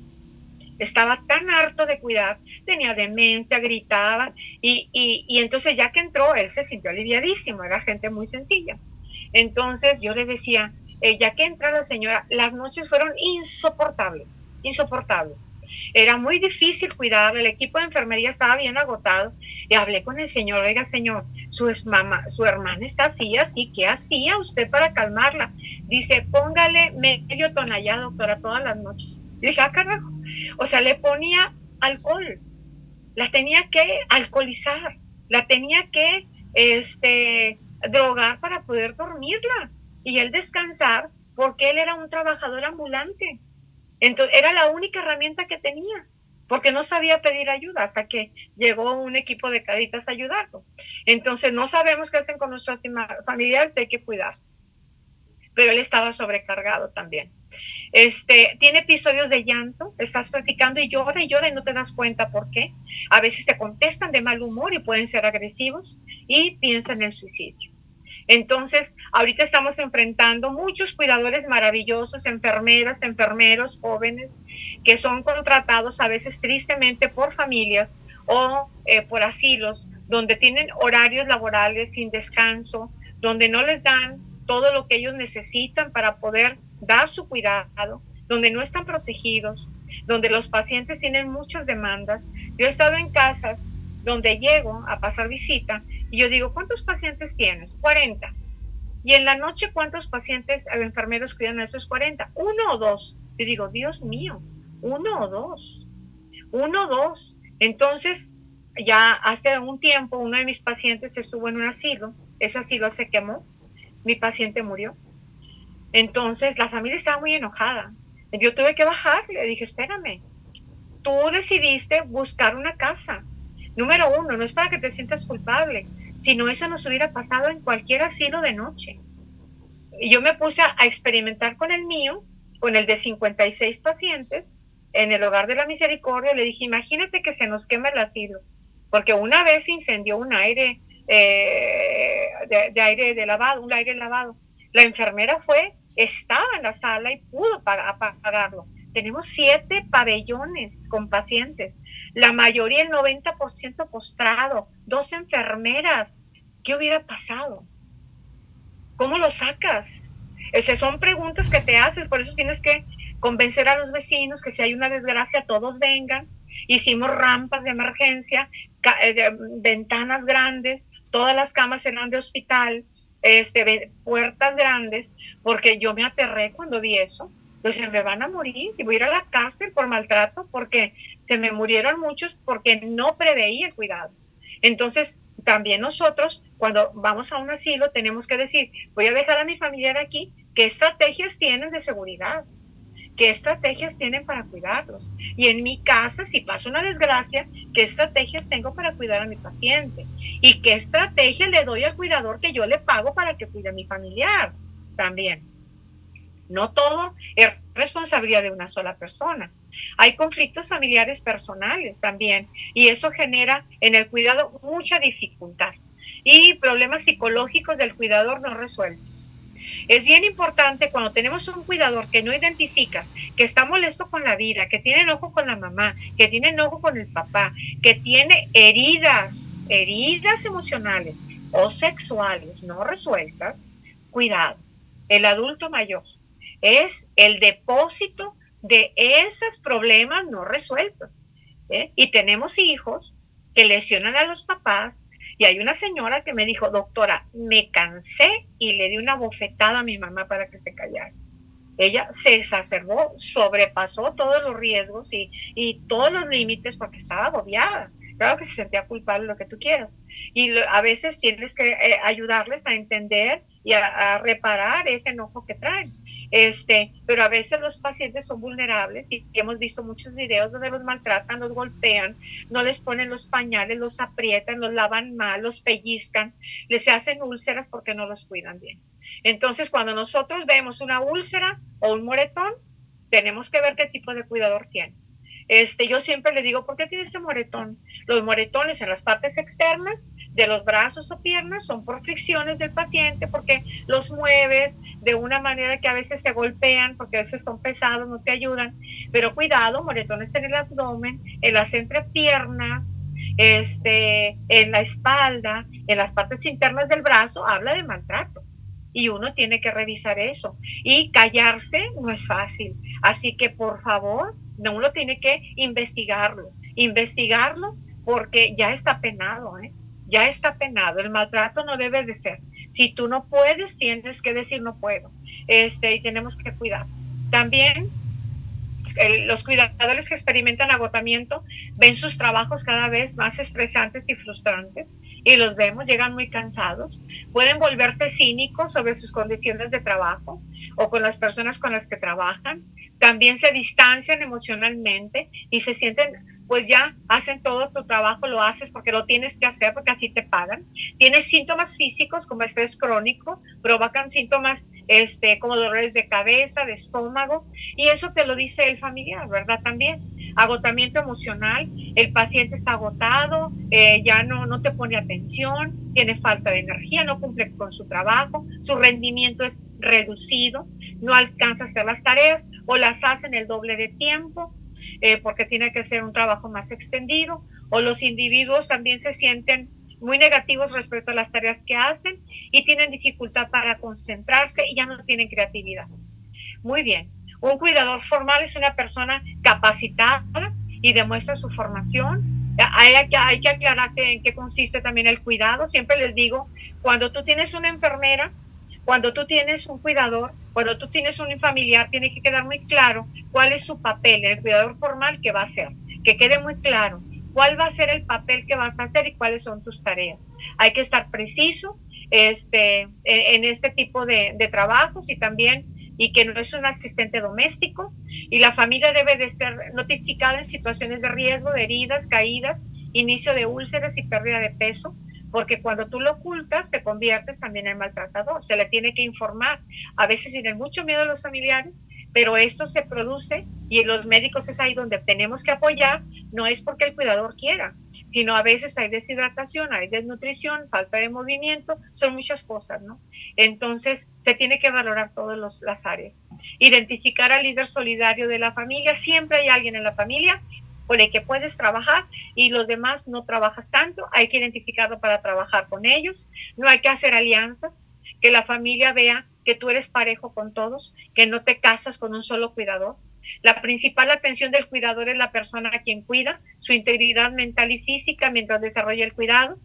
tan harto de cuidar, tenía demencia, gritaba, y entonces ya que entró, él se sintió aliviadísimo, era gente muy sencilla. Entonces yo le decía, ya que entra la señora, las noches fueron insoportables. Era muy difícil cuidarle, el equipo de enfermería estaba bien agotado, y hablé con el señor, oiga señor, su hermana está así, ¿qué hacía usted para calmarla? Dice, póngale medio tonallá, doctora, todas las noches. Y dije, carajo, o sea, le ponía alcohol, la tenía que alcoholizar, la tenía que drogar para poder dormirla y él descansar, porque él era un trabajador ambulante. Entonces era la única herramienta que tenía, porque no sabía pedir ayuda hasta que llegó un equipo de Caritas a ayudarlo. Entonces no sabemos qué hacen con nuestros familiares, hay que cuidarse. Pero él estaba sobrecargado también. Tiene episodios de llanto, estás platicando y llora y no te das cuenta por qué. A veces te contestan de mal humor y pueden ser agresivos y piensan en suicidio. Entonces, ahorita estamos enfrentando muchos cuidadores maravillosos, enfermeras, enfermeros, jóvenes, que son contratados a veces tristemente por familias o por asilos, donde tienen horarios laborales sin descanso, donde no les dan todo lo que ellos necesitan para poder dar su cuidado, donde no están protegidos, donde los pacientes tienen muchas demandas. Yo he estado en casas donde llego a pasar visita y yo digo, ¿cuántos pacientes tienes? 40. Y en la noche, ¿cuántos pacientes enfermeros cuidan a esos 40? 1 o 2. Yo digo, Dios mío, 1 o 2. 1 o 2. Entonces, ya hace un tiempo, uno de mis pacientes estuvo en un asilo, ese asilo se quemó, mi paciente murió. Entonces, la familia estaba muy enojada. Yo tuve que bajar, le dije, espérame, tú decidiste buscar una casa. Número 1, no es para que te sientas culpable, sino eso nos hubiera pasado en cualquier asilo de noche. Y yo me puse a experimentar con el mío, con el de 56 pacientes, en el Hogar de la Misericordia. Le dije, imagínate que se nos quema el asilo, porque una vez se incendió un aire de lavado, un aire lavado. La enfermera estaba en la sala y pudo apagarlo. Tenemos 7 pabellones con pacientes, la mayoría, el 90% postrado, 2 enfermeras. ¿Qué hubiera pasado? ¿Cómo lo sacas? Esas son preguntas que te haces, por eso tienes que convencer a los vecinos que si hay una desgracia todos vengan. Hicimos rampas de emergencia, ventanas grandes, todas las camas eran de hospital, puertas grandes, porque yo me aterré cuando vi eso. Entonces me van a morir y voy a ir a la cárcel por maltrato, porque se me murieron muchos porque no preveía el cuidado. Entonces también nosotros, cuando vamos a un asilo, tenemos que decir, voy a dejar a mi familiar aquí, ¿qué estrategias tienen de seguridad? ¿Qué estrategias tienen para cuidarlos? Y en mi casa, si pasa una desgracia, ¿qué estrategias tengo para cuidar a mi paciente? ¿Y qué estrategia le doy al cuidador que yo le pago para que cuide a mi familiar? También. No todo es responsabilidad de una sola persona. Hay conflictos familiares personales también, y eso genera en el cuidado mucha dificultad y problemas psicológicos del cuidador no resueltos. Es bien importante cuando tenemos un cuidador que no identificas, que está molesto con la vida, que tiene enojo con la mamá, que tiene enojo con el papá, que tiene heridas emocionales o sexuales no resueltas, cuidado. El adulto mayor es el depósito de esos problemas no resueltos. Y tenemos hijos que lesionan a los papás. Y hay una señora que me dijo, doctora, me cansé y le di una bofetada a mi mamá para que se callara. Ella se exacerbó, sobrepasó todos los riesgos y todos los límites porque estaba agobiada. Claro que se sentía culpable, lo que tú quieras. Y a veces tienes que ayudarles a entender y a reparar ese enojo que traen. Pero a veces los pacientes son vulnerables y hemos visto muchos videos donde los maltratan, los golpean, no les ponen los pañales, los aprietan, los lavan mal, los pellizcan, les hacen úlceras porque no los cuidan bien. Entonces, cuando nosotros vemos una úlcera o un moretón, tenemos que ver qué tipo de cuidador tiene. Yo siempre le digo, ¿por qué tiene ese moretón? Los moretones en las partes externas de los brazos o piernas son por fricciones del paciente, porque los mueves de una manera que a veces se golpean, porque a veces son pesados, no te ayudan. Pero cuidado, moretones en el abdomen, en las entrepiernas, en la espalda, en las partes internas del brazo, habla de maltrato. Y uno tiene que revisar eso. Y callarse no es fácil. Así que, por favor, uno tiene que investigarlo porque ya está penado, ya está penado. El maltrato no debe de ser. Si tú no puedes, tienes que decir no puedo. Y tenemos que cuidar. También los cuidadores que experimentan agotamiento ven sus trabajos cada vez más estresantes y frustrantes y los vemos, llegan muy cansados, pueden volverse cínicos sobre sus condiciones de trabajo o con las personas con las que trabajan, también se distancian emocionalmente y se sienten, pues ya hacen todo tu trabajo, lo haces porque lo tienes que hacer, porque así te pagan. Tienes síntomas físicos como estrés crónico, provocan síntomas como dolores de cabeza, de estómago, y eso te lo dice el familiar, ¿verdad? También agotamiento emocional, el paciente está agotado, ya no te pone atención, tiene falta de energía, no cumple con su trabajo, su rendimiento es reducido, no alcanza a hacer las tareas o las hace en el doble de tiempo, porque tiene que ser un trabajo más extendido, o los individuos también se sienten muy negativos respecto a las tareas que hacen y tienen dificultad para concentrarse y ya no tienen creatividad. Muy bien. Un cuidador formal es una persona capacitada y demuestra su formación. Hay que aclarar en qué consiste también el cuidado. Siempre les digo, cuando tú tienes una enfermera, cuando tú tienes un cuidador, cuando tú tienes un familiar, tiene que quedar muy claro cuál es su papel, el cuidador formal que va a hacer, que quede muy claro cuál va a ser el papel que vas a hacer y cuáles son tus tareas. Hay que estar preciso en este tipo de trabajos y que no es un asistente doméstico, y la familia debe de ser notificada en situaciones de riesgo, de heridas, caídas, inicio de úlceras y pérdida de peso, porque cuando tú lo ocultas te conviertes también en maltratador. Se le tiene que informar. A veces tienen mucho miedo los familiares, pero esto se produce y los médicos es ahí donde tenemos que apoyar. No es porque el cuidador quiera, sino a veces hay deshidratación, hay desnutrición, falta de movimiento, son muchas cosas, ¿no? Entonces se tiene que valorar todas las áreas. Identificar al líder solidario de la familia. Siempre hay alguien en la familia con el que puedes trabajar y los demás no trabajas tanto, hay que identificarlo para trabajar con ellos, no hay que hacer alianzas, que la familia vea que tú eres parejo con todos, que no te casas con un solo cuidador. La principal atención del cuidador es la persona a quien cuida, su integridad mental y física mientras desarrolla el cuidado,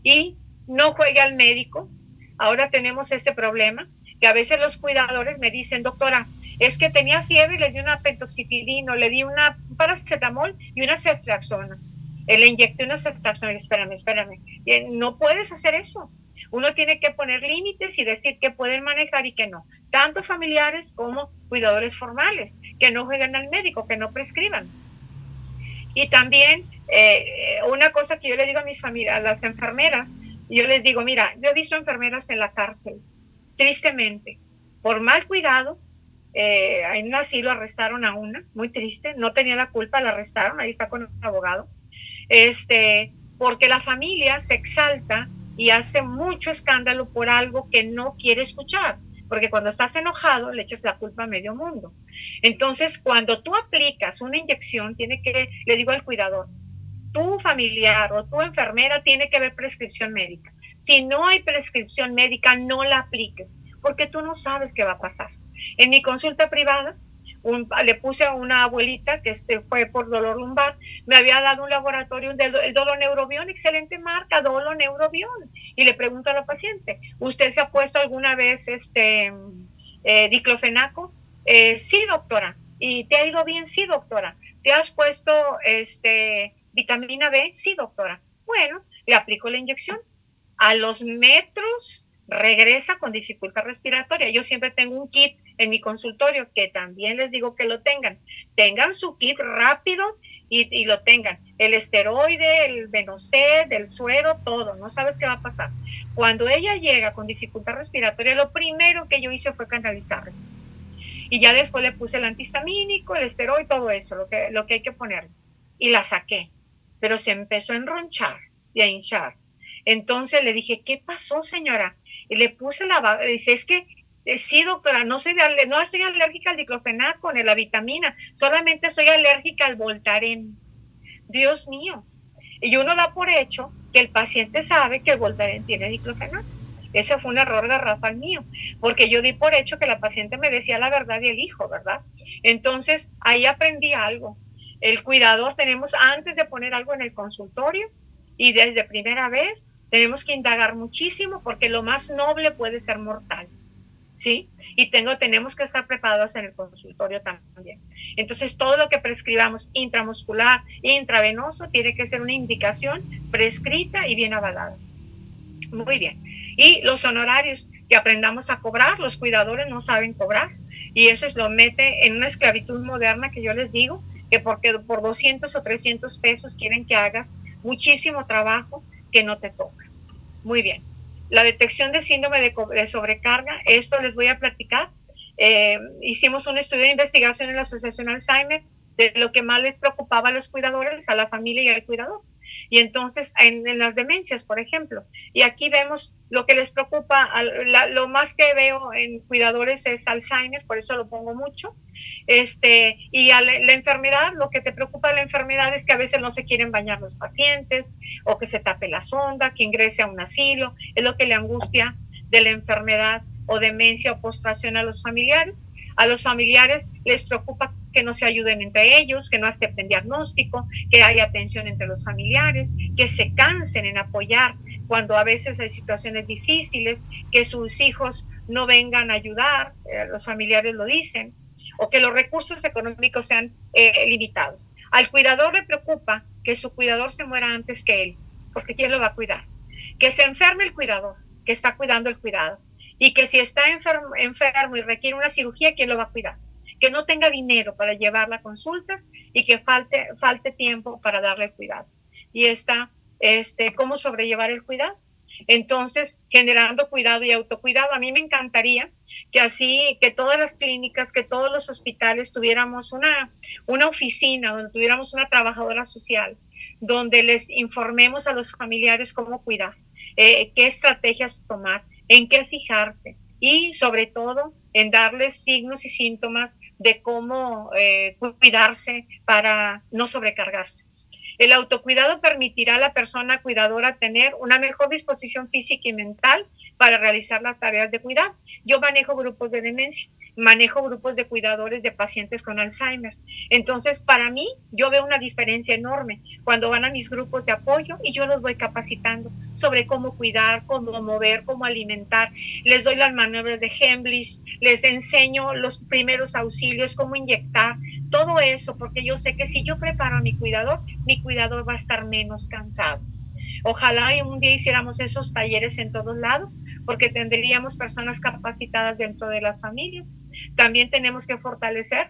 y no juegue al médico. Ahora tenemos ese problema, que a veces los cuidadores me dicen, doctora, es que tenía fiebre y le di una pentoxifilina, le di una paracetamol y una ceftriaxona. Le inyecté una ceftriaxona. Espérame. No puedes hacer eso. Uno tiene que poner límites y decir que pueden manejar y que no. Tanto familiares como cuidadores formales, que no jueguen al médico, que no prescriban. Y también una cosa que yo le digo a mis familias, a las enfermeras, yo les digo, mira, yo he visto enfermeras en la cárcel, tristemente, por mal cuidado, en un asilo arrestaron a una, muy triste, no tenía la culpa, la arrestaron, ahí está con el abogado, porque la familia se exalta y hace mucho escándalo por algo que no quiere escuchar, porque cuando estás enojado le echas la culpa a medio mundo. Entonces, cuando tú aplicas una inyección, le digo al cuidador, tu familiar o tu enfermera tiene que ver prescripción médica. Si no hay prescripción médica, no la apliques, porque tú no sabes qué va a pasar. En mi consulta privada, le puse a una abuelita que fue por dolor lumbar, me había dado un laboratorio, el Doloneurobion, excelente marca, Doloneurobion, y le pregunto a la paciente, ¿usted se ha puesto alguna vez diclofenaco? Sí, doctora. ¿Y te ha ido bien? Sí, doctora. ¿Te has puesto vitamina B? Sí, doctora. Bueno, le aplico la inyección. A los metros regresa con dificultad respiratoria. Yo siempre tengo un kit en mi consultorio que también les digo que lo tengan. Tengan su kit rápido y lo tengan. El esteroide, el Benocet, el suero, todo. No sabes qué va a pasar. Cuando ella llega con dificultad respiratoria, lo primero que yo hice fue canalizarla. Y ya después le puse el antihistamínico, el esteroide, todo eso, lo que hay que poner. Y la saqué. Pero se empezó a enronchar y a hinchar. Entonces le dije, ¿qué pasó, señora? Y le puse dice, es que sí, doctora, no soy alérgica al diclofenaco ni a la vitamina, solamente soy alérgica al Voltaren. Dios mío. Y uno da por hecho que el paciente sabe que el Voltaren tiene diclofenaco. Ese fue un error garrafal mío, porque yo di por hecho que la paciente me decía la verdad y el hijo, ¿verdad? Entonces, ahí aprendí algo. El cuidador tenemos, antes de poner algo en el consultorio y desde primera vez, tenemos que indagar muchísimo porque lo más noble puede ser mortal, ¿sí? Y tenemos que estar preparados en el consultorio también. Entonces, todo lo que prescribamos intramuscular, intravenoso, tiene que ser una indicación prescrita y bien avalada. Muy bien. Y los honorarios que aprendamos a cobrar, los cuidadores no saben cobrar y eso lo mete en una esclavitud moderna que yo les digo, que porque por 200 o 300 pesos quieren que hagas muchísimo trabajo que no te toca. Muy bien. La detección de síndrome de sobrecarga, esto les voy a platicar. Hicimos un estudio de investigación en la Asociación Alzheimer de lo que más les preocupaba a los cuidadores, a la familia y al cuidador. Y entonces en las demencias, por ejemplo, y aquí vemos lo que les preocupa, lo más que veo en cuidadores es Alzheimer, por eso lo pongo mucho, y a la enfermedad, lo que te preocupa de la enfermedad es que a veces no se quieren bañar los pacientes, o que se tape la sonda, que ingrese a un asilo, es lo que le angustia de la enfermedad o demencia o postración a los familiares. A los familiares les preocupa que no se ayuden entre ellos, que no acepten diagnóstico, que haya atención entre los familiares, que se cansen en apoyar cuando a veces hay situaciones difíciles, que sus hijos no vengan a ayudar, los familiares lo dicen, o que los recursos económicos sean limitados. Al cuidador le preocupa que su cuidador se muera antes que él, porque ¿quién lo va a cuidar? Que se enferme el cuidador, que está cuidando el cuidado, y que si está enfermo y requiere una cirugía, ¿quién lo va a cuidar? Que no tenga dinero para llevarla a consultas y que falte tiempo para darle cuidado. Y está, ¿cómo sobrellevar el cuidado? Entonces, generando cuidado y autocuidado. A mí me encantaría que todas las clínicas, que todos los hospitales tuviéramos una oficina, donde tuviéramos una trabajadora social, donde les informemos a los familiares cómo cuidar, qué estrategias tomar, en qué fijarse y sobre todo en darles signos y síntomas de cómo cuidarse para no sobrecargarse. El autocuidado permitirá a la persona cuidadora tener una mejor disposición física y mental para realizar las tareas de cuidado. Yo manejo grupos de demencia, manejo grupos de cuidadores de pacientes con Alzheimer. Entonces, para mí, yo veo una diferencia enorme cuando van a mis grupos de apoyo y yo los voy capacitando sobre cómo cuidar, cómo mover, cómo alimentar. Les doy las maniobras de Heimlich, les enseño los primeros auxilios, cómo inyectar, todo eso, porque yo sé que si yo preparo a mi cuidador va a estar menos cansado. Ojalá un día hiciéramos esos talleres en todos lados, porque tendríamos personas capacitadas dentro de las familias. También tenemos que fortalecer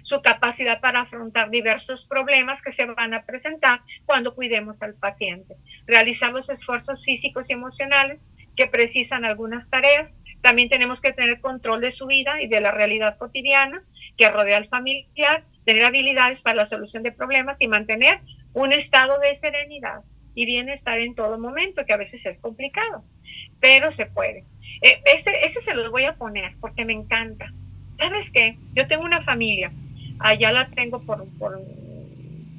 su capacidad para afrontar diversos problemas que se van a presentar cuando cuidemos al paciente. Realizar los esfuerzos físicos y emocionales que precisan algunas tareas. También tenemos que tener control de su vida y de la realidad cotidiana que rodea al familiar, tener habilidades para la solución de problemas y mantener un estado de serenidad y bienestar en todo momento, que a veces es complicado, pero se puede. Este se los voy a poner porque me encanta. ¿Sabes qué? Yo tengo una familia, allá la tengo por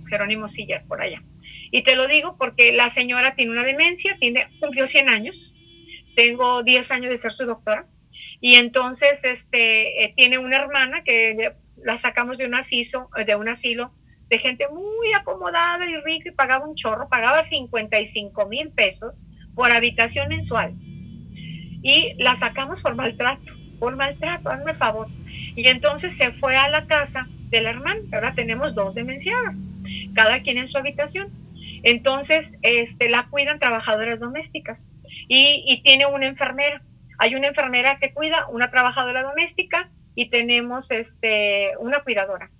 Jerónimo Siller, por allá. Y te lo digo porque la señora tiene una demencia, cumplió 100 años, tengo 10 años de ser su doctora, y entonces tiene una hermana que la sacamos de un asilo de gente muy acomodada y rica y pagaba un chorro, pagaba 55,000 pesos por habitación mensual. Y la sacamos por maltrato, hazme el favor. Y entonces se fue a la casa de la hermana. Ahora tenemos 2 demenciadas, cada quien en su habitación. Entonces la cuidan trabajadoras domésticas y tiene una enfermera. Hay una enfermera que cuida, una trabajadora doméstica y tenemos una cuidadora.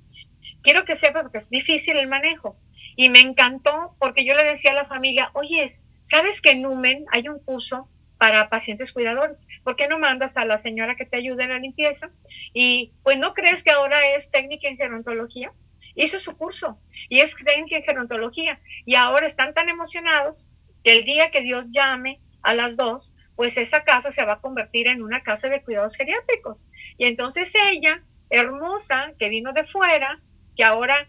Quiero que sepa porque es difícil el manejo y me encantó porque yo le decía a la familia, oye, ¿sabes que en Numen hay un curso para pacientes cuidadores? ¿Por qué no mandas a la señora que te ayude en la limpieza? Y pues ¿no crees que ahora es técnica en gerontología? Hizo su curso y es técnica en gerontología y ahora están tan emocionados que el día que Dios llame a las 2, pues esa casa se va a convertir en una casa de cuidados geriátricos. Y entonces ella, hermosa, que vino de fuera, que ahora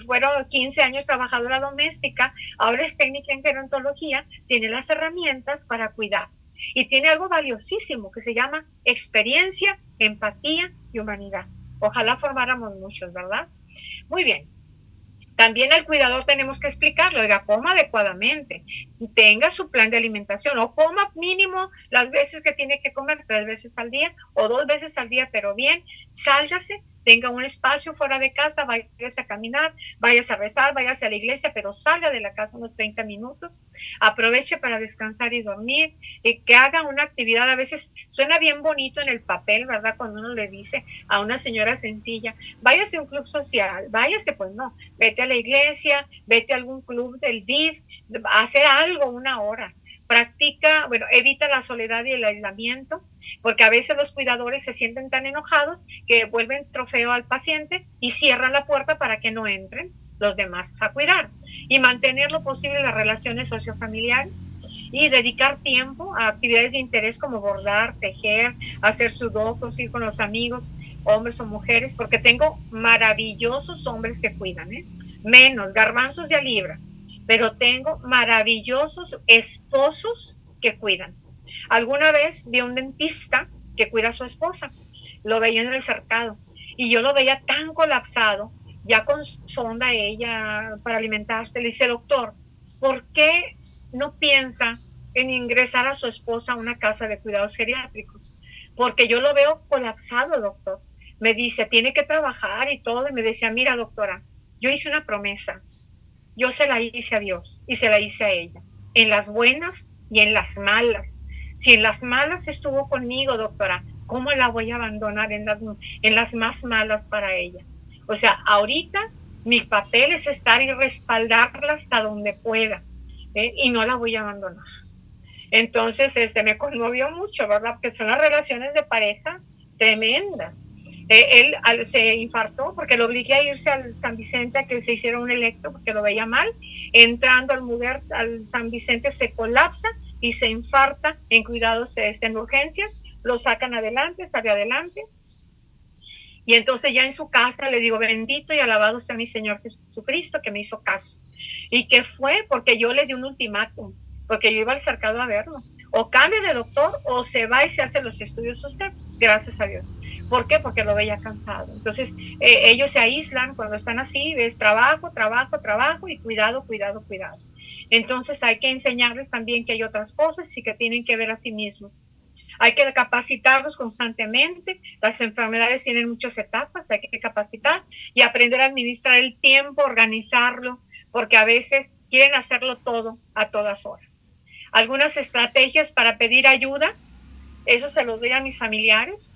fueron 15 años trabajadora doméstica, ahora es técnica en gerontología, tiene las herramientas para cuidar. Y tiene algo valiosísimo que se llama experiencia, empatía y humanidad. Ojalá formáramos muchos, ¿verdad? Muy bien. También al cuidador tenemos que explicarlo, oiga, coma adecuadamente, tenga su plan de alimentación o coma mínimo las veces que tiene que comer, 3 veces al día o 2 veces al día, pero bien, sálgase, tenga un espacio fuera de casa, váyase a caminar, váyase a rezar, váyase a la iglesia, pero salga de la casa unos 30 minutos, aproveche para descansar y dormir, que haga una actividad. A veces suena bien bonito en el papel, ¿verdad? Cuando uno le dice a una señora sencilla, váyase a un club social, váyase, pues no, vete a la iglesia, vete a algún club del DIF, hacer algo 1 hora. Practica, evita la soledad y el aislamiento, porque a veces los cuidadores se sienten tan enojados que vuelven trofeo al paciente y cierran la puerta para que no entren los demás a cuidar. Y mantener lo posible las relaciones sociofamiliares y dedicar tiempo a actividades de interés como bordar, tejer, hacer sudokus, ir con los amigos, hombres o mujeres, porque tengo maravillosos hombres que cuidan, menos garbanzos de a libra, pero tengo maravillosos esposos que cuidan. Alguna vez vi a un dentista que cuida a su esposa, lo veía en el cercado y yo lo veía tan colapsado, ya con sonda ella para alimentarse. Le dice, doctor, ¿por qué no piensa en ingresar a su esposa a una casa de cuidados geriátricos? Porque yo lo veo colapsado, doctor. Me dice, tiene que trabajar y todo. Y me decía, mira, doctora, yo hice una promesa. Yo se la hice a Dios y se la hice a ella, en las buenas y en las malas. Si en las malas estuvo conmigo, doctora, ¿cómo la voy a abandonar en las más malas para ella? O sea, ahorita mi papel es estar y respaldarla hasta donde pueda, y no la voy a abandonar. Entonces, me conmovió mucho, ¿verdad? Porque son las relaciones de pareja tremendas. Él se infartó porque lo obligué a irse al San Vicente a que se hiciera un electro porque lo veía mal. Entrando al San Vicente se colapsa y se infarta en cuidados en urgencias. Lo sacan adelante, sale adelante. Y entonces ya en su casa le digo, bendito y alabado sea mi Señor Jesucristo que me hizo caso. ¿Y qué fue? Porque yo le di un ultimátum, porque yo iba al cercado a verlo. O cambia de doctor o se va y se hace los estudios usted, gracias a Dios. ¿Por qué? Porque lo veía cansado. Entonces ellos se aíslan cuando están así, es trabajo, trabajo, trabajo y cuidado, cuidado, cuidado. Entonces hay que enseñarles también que hay otras cosas y que tienen que ver a sí mismos. Hay que capacitarlos constantemente. Las enfermedades tienen muchas etapas, hay que capacitar y aprender a administrar el tiempo, organizarlo, porque a veces quieren hacerlo todo a todas horas. Algunas estrategias para pedir ayuda, eso se los doy a mis familiares.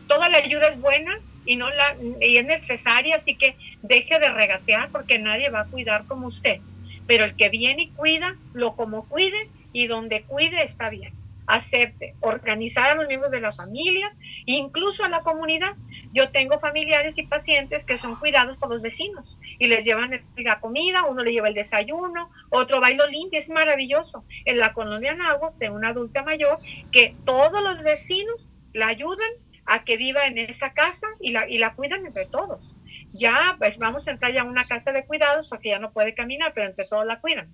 Toda la ayuda es buena y es necesaria, así que deje de regatear porque nadie va a cuidar como usted. Pero el que viene y cuida, lo como cuide y donde cuide está bien. acepte organizar a los miembros de la familia, incluso a la comunidad. Yo tengo familiares y pacientes que son cuidados por los vecinos y les llevan la comida, uno le lleva el desayuno, otro va y lo limpia, es maravilloso. En la colonia Anáhuac tengo una adulta mayor que todos los vecinos la ayudan a que viva en esa casa y la cuidan entre todos. Ya, pues vamos a entrar ya a una casa de cuidados porque ya no puede caminar, pero entre todos la cuidan.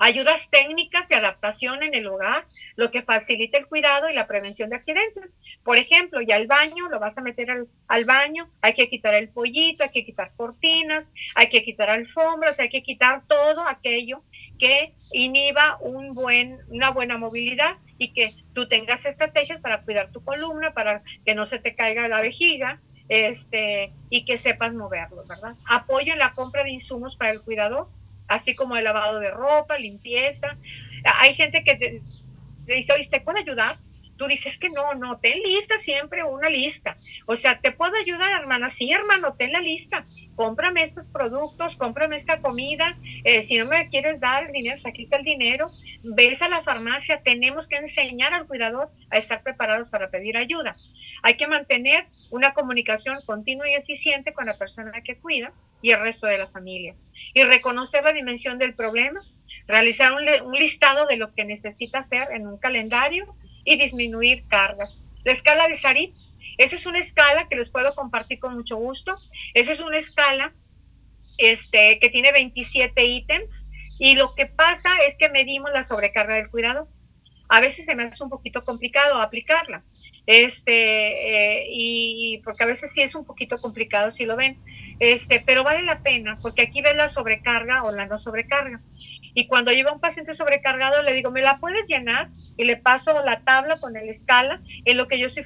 Ayudas técnicas y adaptación en el hogar, lo que facilita el cuidado y la prevención de accidentes. Por ejemplo, ya el baño, lo vas a meter al baño, hay que quitar el pollito, hay que quitar cortinas, hay que quitar alfombras, hay que quitar todo aquello que inhiba una buena movilidad y que tú tengas estrategias para cuidar tu columna, para que no se te caiga la vejiga, y que sepas moverlo, ¿verdad? Apoyo en la compra de insumos para el cuidador, así como el lavado de ropa, limpieza. Hay gente que te dice, oye, ¿te puedo ayudar? Tú dices que no, ten lista siempre una lista. O sea, ¿te puedo ayudar, hermana? Sí, hermano, ten la lista. Cómprame estos productos, cómprame esta comida. Si no me quieres dar el dinero, pues aquí está el dinero. Ves a la farmacia. Tenemos que enseñar al cuidador a estar preparados para pedir ayuda. Hay que mantener una comunicación continua y eficiente con la persona que cuida y el resto de la familia. Y reconocer la dimensión del problema, realizar un listado de lo que necesita hacer en un calendario y disminuir cargas. La escala de Sarit, esa es una escala que les puedo compartir con mucho gusto. Esa es una escala que tiene 27 ítems y lo que pasa es que medimos la sobrecarga del cuidado. A veces se me hace un poquito complicado aplicarla, y porque a veces sí es un poquito complicado si lo ven, pero vale la pena porque aquí ves la sobrecarga o la no sobrecarga. Y cuando lleva un paciente sobrecargado, le digo, ¿me la puedes llenar? Y le paso la tabla con el escala, en lo que yo estoy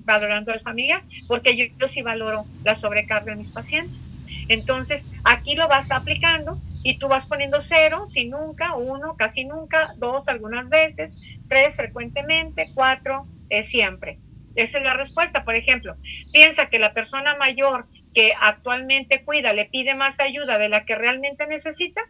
valorando al familiar, porque yo sí valoro la sobrecarga de mis pacientes. Entonces, aquí lo vas aplicando y tú vas poniendo 0, si nunca, 1, casi nunca, 2, algunas veces, 3, frecuentemente, 4, siempre. Esa es la respuesta. Por ejemplo, piensa que la persona mayor que actualmente cuida le pide más ayuda de la que realmente necesita,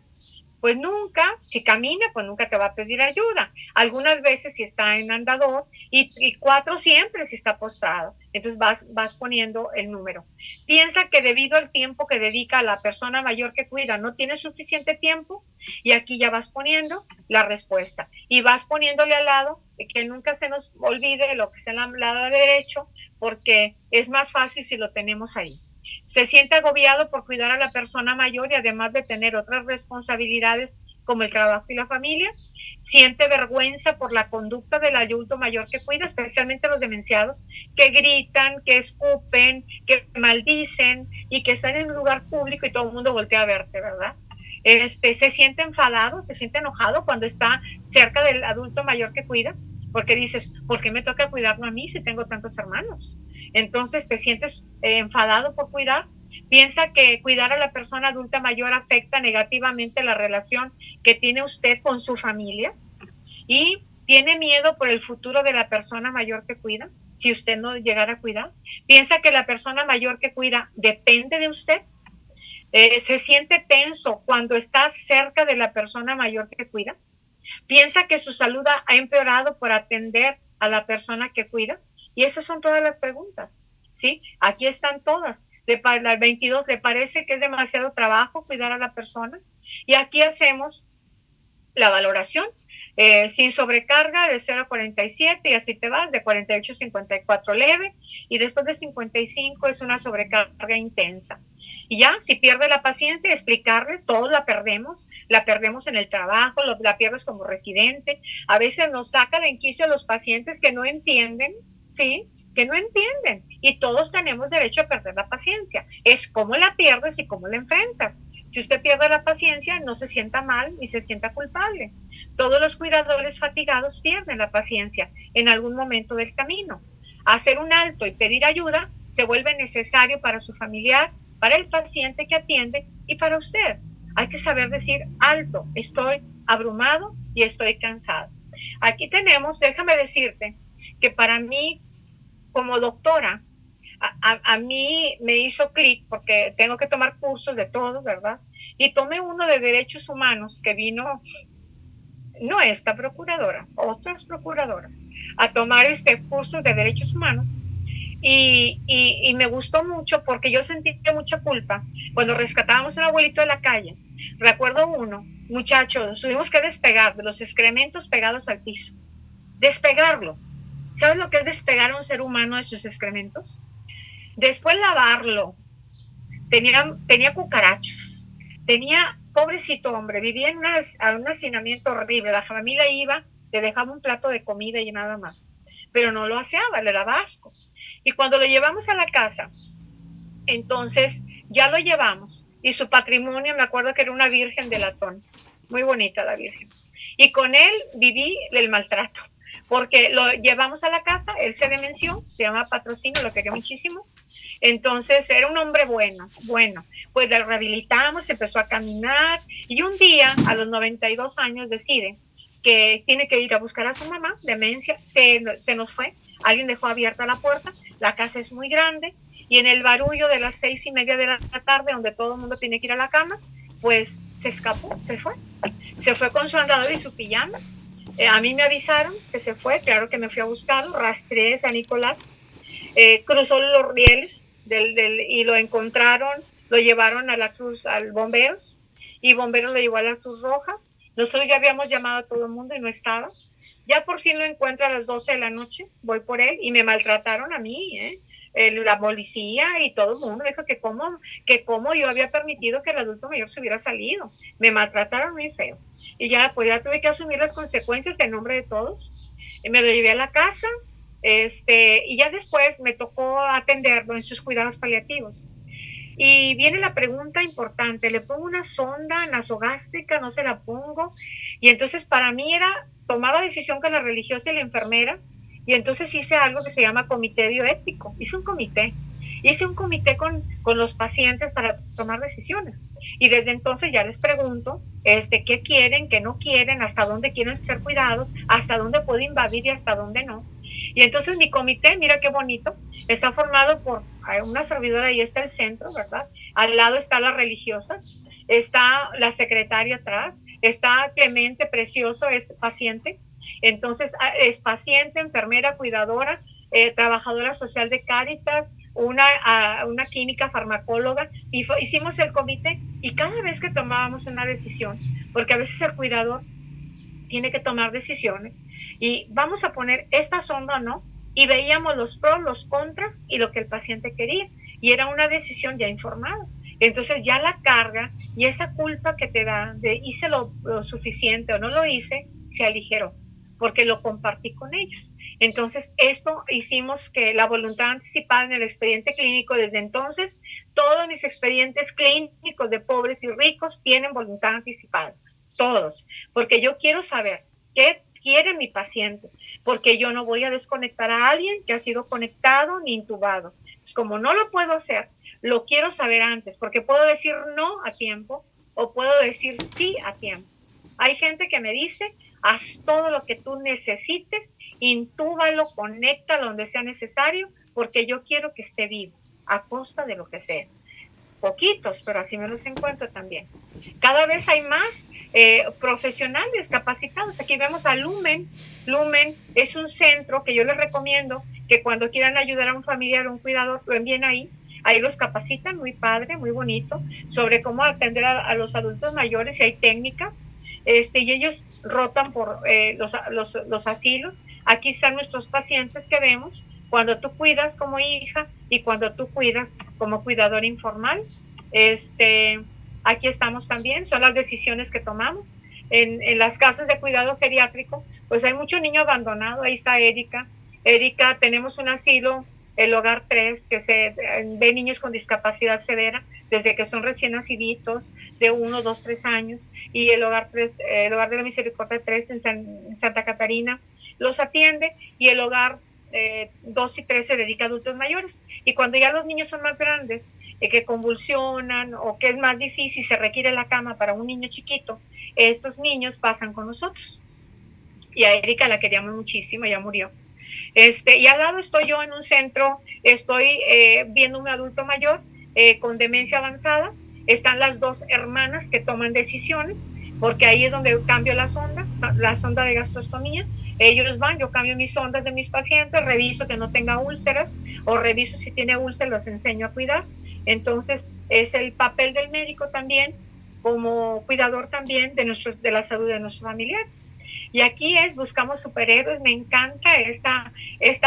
pues nunca, si camina, pues nunca te va a pedir ayuda. Algunas veces si está en andador y 4 siempre si está postrado. Entonces vas poniendo el número. Piensa que debido al tiempo que dedica a la persona mayor que cuida, no tiene suficiente tiempo y aquí ya vas poniendo la respuesta. Y vas poniéndole al lado, que nunca se nos olvide lo que está en el lado derecho, porque es más fácil si lo tenemos ahí. Se siente agobiado por cuidar a la persona mayor y además de tener otras responsabilidades como el trabajo y la familia. Siente vergüenza por la conducta del adulto mayor que cuida, especialmente los demenciados, que gritan, que escupen, que maldicen y que están en un lugar público y todo el mundo voltea a verte, ¿verdad? Se siente enfadado, se siente enojado cuando está cerca del adulto mayor que cuida, porque dices, ¿por qué me toca cuidarlo a mí si tengo tantos hermanos? Entonces te sientes enfadado por cuidar. Piensa que cuidar a la persona adulta mayor afecta negativamente la relación que tiene usted con su familia y tiene miedo por el futuro de la persona mayor que cuida, si usted no llegara a cuidar. Piensa que la persona mayor que cuida depende de usted. Se siente tenso cuando está cerca de la persona mayor que cuida. Piensa que su salud ha empeorado por atender a la persona que cuida. Y esas son todas las preguntas, ¿sí? Aquí están todas. Las 22, ¿le parece que es demasiado trabajo cuidar a la persona? Y aquí hacemos la valoración, sin sobrecarga de 0 a 47 y así te vas, de 48 a 54 leve y después de 55 es una sobrecarga intensa. Y ya, si pierde la paciencia, explicarles, todos la perdemos en el trabajo, la pierdes como residente. A veces nos saca de quicio a los pacientes que no entienden, ¿sí? Que no entienden. Y todos tenemos derecho a perder la paciencia. Es cómo la pierdes y cómo la enfrentas. Si usted pierde la paciencia, no se sienta mal ni se sienta culpable. Todos los cuidadores fatigados pierden la paciencia en algún momento del camino. Hacer un alto y pedir ayuda se vuelve necesario para su familiar, para el paciente que atiende y para usted. Hay que saber decir alto, estoy abrumado y estoy cansado. Aquí tenemos, déjame decirte, que para mí, como doctora, a mí me hizo clic porque tengo que tomar cursos de todo, ¿verdad? Y tomé uno de derechos humanos que vino no esta procuradora, otras procuradoras, a tomar este curso de derechos humanos. Y me gustó mucho porque yo sentí mucha culpa cuando rescatábamos a un abuelito de la calle. Recuerdo uno, muchachos, tuvimos que despegar de los excrementos pegados al piso. Despegarlo. ¿Sabes lo que es despegar a un ser humano de sus excrementos? Después lavarlo. Tenía cucarachos. Tenía, pobrecito hombre, vivía en un hacinamiento horrible. La familia iba, le dejaba un plato de comida y nada más. Pero no lo aseaba, le daba asco. Y cuando lo llevamos a la casa, entonces ya lo llevamos. Y su patrimonio, me acuerdo que era una virgen de latón. Muy bonita la virgen. Y con él viví el maltrato. Porque lo llevamos a la casa, él se demenció, se llama Patrocinio, lo quería muchísimo. Entonces era un hombre bueno. Pues lo rehabilitamos, empezó a caminar. Y un día, a los 92 años, decide que tiene que ir a buscar a su mamá, demencia, se nos fue. Alguien dejó abierta la puerta. La casa es muy grande y en el barullo de las 6:30 de la tarde, donde todo el mundo tiene que ir a la cama, pues se escapó, se fue con su andador y su pijama. A mí me avisaron que se fue, claro que me fui a buscarlo, rastreé San Nicolás, cruzó los rieles y lo encontraron, lo llevaron a la Cruz, al bomberos, y bomberos lo llevó a la Cruz Roja. Nosotros ya habíamos llamado a todo el mundo y no estaba. Ya por fin lo encuentro a las 12 de la noche, voy por él y me maltrataron a mí, la policía y todo el mundo dijo que cómo yo había permitido que el adulto mayor se hubiera salido. Me maltrataron muy feo. Y ya, pues ya tuve que asumir las consecuencias en nombre de todos. Me lo llevé a la casa, y ya después me tocó atenderlo en sus cuidados paliativos. Y viene la pregunta importante, ¿le pongo una sonda nasogástrica? ¿No se la pongo? Y entonces para mí era tomar la decisión con la religiosa y la enfermera, y entonces hice algo que se llama comité bioético. Hice un comité con los pacientes para tomar decisiones. Y desde entonces ya les pregunto qué quieren, qué no quieren, hasta dónde quieren ser cuidados, hasta dónde puedo invadir y hasta dónde no. Y entonces mi comité, mira qué bonito, está formado por una servidora, ahí está el centro, ¿verdad? Al lado están las religiosas, está la secretaria atrás, está Clemente, precioso, es paciente. Entonces es paciente, enfermera, cuidadora, trabajadora social de Cáritas, una química farmacóloga, y hicimos el comité, y cada vez que tomábamos una decisión, porque a veces el cuidador tiene que tomar decisiones, y vamos a poner esta sonda o no, y veíamos los pros, los contras, y lo que el paciente quería, y era una decisión ya informada. Entonces ya la carga y esa culpa que te da de hice lo suficiente o no lo hice, se aligeró, porque lo compartí con ellos. Entonces esto hicimos que la voluntad anticipada en el expediente clínico, desde entonces todos mis expedientes clínicos de pobres y ricos tienen voluntad anticipada, todos, porque yo quiero saber qué quiere mi paciente, porque yo no voy a desconectar a alguien que ha sido conectado ni intubado. Pues como no lo puedo hacer, lo quiero saber antes, porque puedo decir no a tiempo o puedo decir sí a tiempo. Hay gente que me dice, haz todo lo que tú necesites, intúbalo, conéctalo donde sea necesario, porque yo quiero que esté vivo, a costa de lo que sea. Poquitos, pero así me los encuentro también. Cada vez hay más profesionales capacitados. Aquí vemos a Lumen. Lumen es un centro que yo les recomiendo que cuando quieran ayudar a un familiar o un cuidador, lo envíen ahí. Ahí los capacitan, muy padre, muy bonito, sobre cómo atender a los adultos mayores, y hay técnicas, y ellos rotan por los asilos. Aquí están nuestros pacientes que vemos, cuando tú cuidas como hija y cuando tú cuidas como cuidador informal. Aquí estamos también, son las decisiones que tomamos. En las casas de cuidado geriátrico, pues hay mucho niño abandonado. Ahí está Erika. Erika, tenemos un asilo, el Hogar 3, que se ve niños con discapacidad severa desde que son recién naciditos, de 1, 2, 3 años, y el Hogar 3, el Hogar de la Misericordia 3 en Santa Catarina los atiende, y el Hogar 2 y 3 se dedica a adultos mayores. Y cuando ya los niños son más grandes, que convulsionan o que es más difícil, se requiere la cama para un niño chiquito, estos niños pasan con nosotros. Y a Erika la queríamos muchísimo, ya murió. Y al lado estoy yo en un centro, estoy viendo un adulto mayor con demencia avanzada. Están las dos hermanas que toman decisiones, porque ahí es donde cambio las ondas, la sonda de gastrostomía. Ellos van, yo cambio mis ondas de mis pacientes, reviso que no tenga úlceras o reviso si tiene úlceras, los enseño a cuidar. Entonces es el papel del médico también como cuidador también de la salud de nuestros familiares. Y aquí buscamos superhéroes, me encanta esta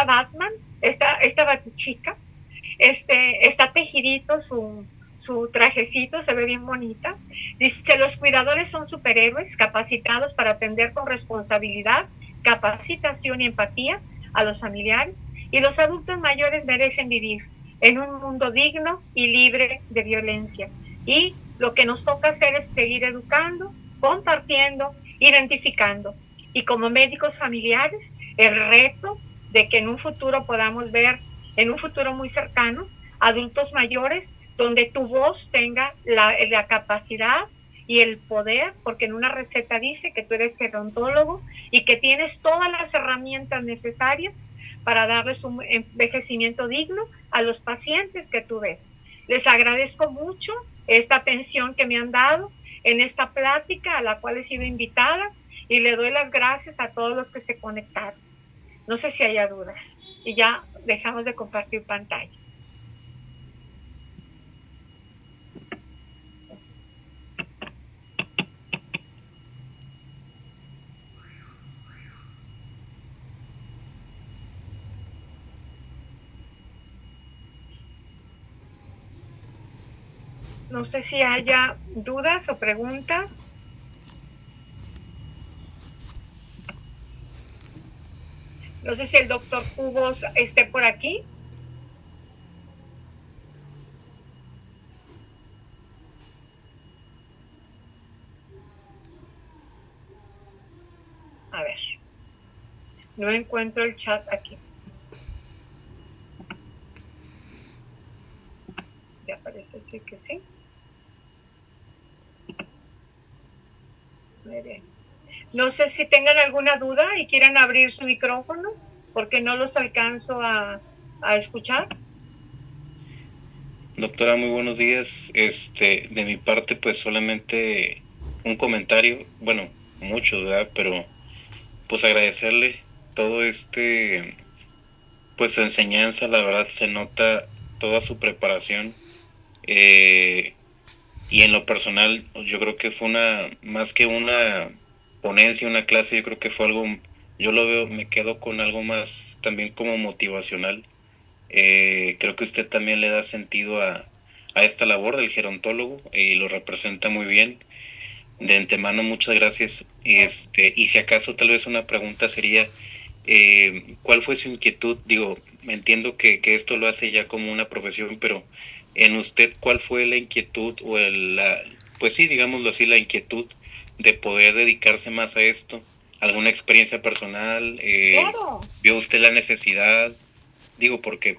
Batman, esta Batichica, está tejidito su trajecito, se ve bien bonita. Dice, los cuidadores son superhéroes capacitados para atender con responsabilidad, capacitación y empatía a los familiares, y los adultos mayores merecen vivir en un mundo digno y libre de violencia. Y lo que nos toca hacer es seguir educando, compartiendo, identificando. Y como médicos familiares, el reto de que en un futuro podamos ver, en un futuro muy cercano, adultos mayores donde tu voz tenga la capacidad y el poder, porque en una receta dice que tú eres gerontólogo y que tienes todas las herramientas necesarias para darles un envejecimiento digno a los pacientes que tú ves. Les agradezco mucho esta atención que me han dado en esta plática a la cual he sido invitada y le doy las gracias a todos los que se conectaron. No sé si haya dudas. Y ya dejamos de compartir pantalla. No sé si haya dudas o preguntas. No sé si el doctor Cubos esté por aquí. A ver. No encuentro el chat aquí. Ya parece ser que sí. Muy bien. No sé si tengan alguna duda y quieran abrir su micrófono, porque no los alcanzo a escuchar. Doctora, muy buenos días. De mi parte, pues solamente un comentario, bueno, mucho, ¿verdad? Pero pues agradecerle todo pues su enseñanza, la verdad se nota toda su preparación. Y en lo personal, yo creo que fue más que una ponencia, una clase, yo creo que fue algo, yo lo veo, me quedo con algo más también como motivacional. Creo que usted también le da sentido a esta labor del gerontólogo y lo representa muy bien. De antemano, muchas gracias. Y si acaso tal vez una pregunta sería, ¿cuál fue su inquietud? Digo, entiendo que esto lo hace ya como una profesión, pero en usted, ¿cuál fue la inquietud o pues sí, digámoslo así, la inquietud de poder dedicarse más a esto? ¿Alguna experiencia personal? Claro. ¿Vio usted la necesidad? Digo, porque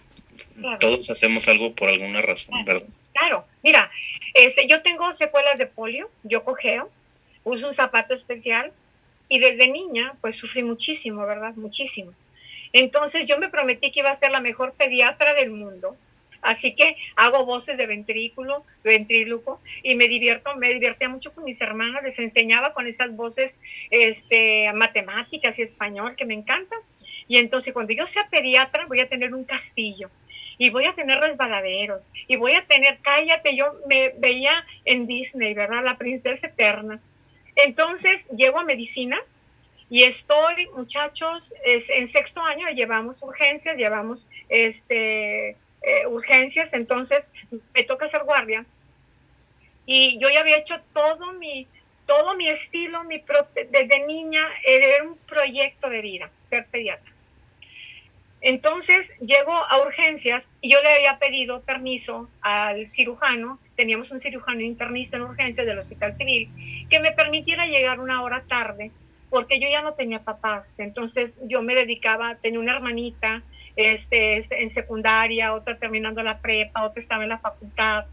Claro. todos hacemos algo por alguna razón, ¿verdad? Claro, mira, yo tengo secuelas de polio, yo cojeo, uso un zapato especial y desde niña pues sufrí muchísimo, ¿verdad? Muchísimo. Entonces yo me prometí que iba a ser la mejor pediatra del mundo. Así que hago voces de ventríloco y me divertía mucho con mis hermanas, les enseñaba con esas voces matemáticas y español que me encantan. Y entonces cuando yo sea pediatra voy a tener un castillo y voy a tener resbaladeros y voy a tener, cállate, yo me veía en Disney, ¿verdad? La princesa eterna. Entonces llego a medicina y estoy, muchachos, en sexto año llevamos urgencias, urgencias, entonces me toca hacer guardia. Y yo ya había hecho todo mi estilo, desde niña, era un proyecto de vida, ser pediatra. Entonces llego a urgencias y yo le había pedido permiso al cirujano, teníamos un cirujano internista en urgencias del Hospital Civil, que me permitiera llegar una hora tarde, porque yo ya no tenía papás. Entonces yo me dedicaba, tenía una hermanita en secundaria, otra terminando la prepa, otra estaba en la facultad.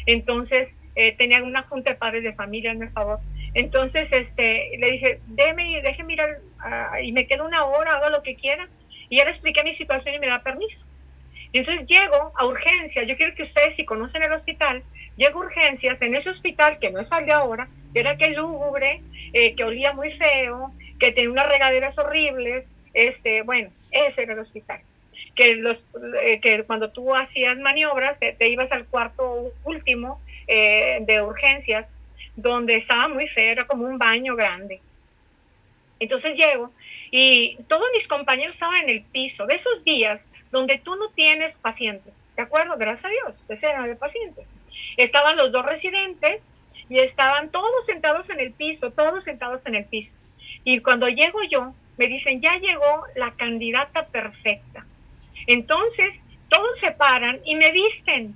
Entonces tenía una junta de padres de familia, hazme favor. Entonces le dije, déjeme ir y me quedo una hora, haga lo que quiera. Y ya le expliqué mi situación y me da permiso. Entonces llego a urgencias, yo quiero que ustedes, si conocen el hospital, llego a urgencias, en ese hospital, que no es al de ahora, que era aquel lúgubre, que olía muy feo, que tenía unas regaderas horribles, bueno, ese era el hospital. Que cuando tú hacías maniobras, te ibas al cuarto último de urgencias, donde estaba muy feo, era como un baño grande. Entonces llego y todos mis compañeros estaban en el piso, de esos días donde tú no tienes pacientes, ¿de acuerdo? Gracias a Dios, ese era de pacientes. Estaban los 2 residentes y estaban todos sentados en el piso, todos sentados en el piso. Y cuando llego yo, me dicen, ya llegó la candidata perfecta. Entonces, todos se paran y me visten.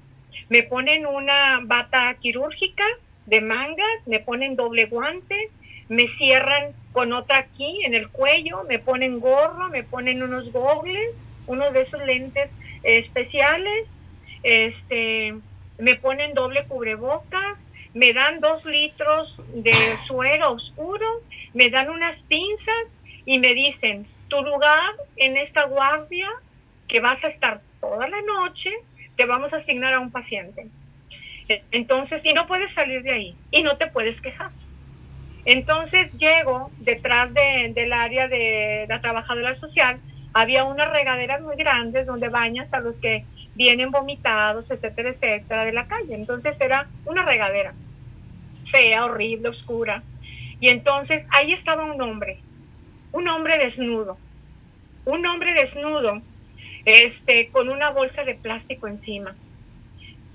Me ponen una bata quirúrgica de mangas, me ponen doble guante, me cierran con otra aquí en el cuello, me ponen gorro, me ponen unos gogles, unos de esos lentes especiales, me ponen doble cubrebocas, me dan 2 litros de suero oscuro, me dan unas pinzas y me dicen, tu lugar en esta guardia, que vas a estar toda la noche, te vamos a asignar a un paciente. Entonces, y no puedes salir de ahí y no te puedes quejar. Entonces llego detrás del área de la trabajadora social, había unas regaderas muy grandes donde bañas a los que vienen vomitados, etcétera, etcétera, de la calle. Entonces era una regadera fea, horrible, oscura. Y entonces ahí estaba un hombre desnudo, con una bolsa de plástico encima.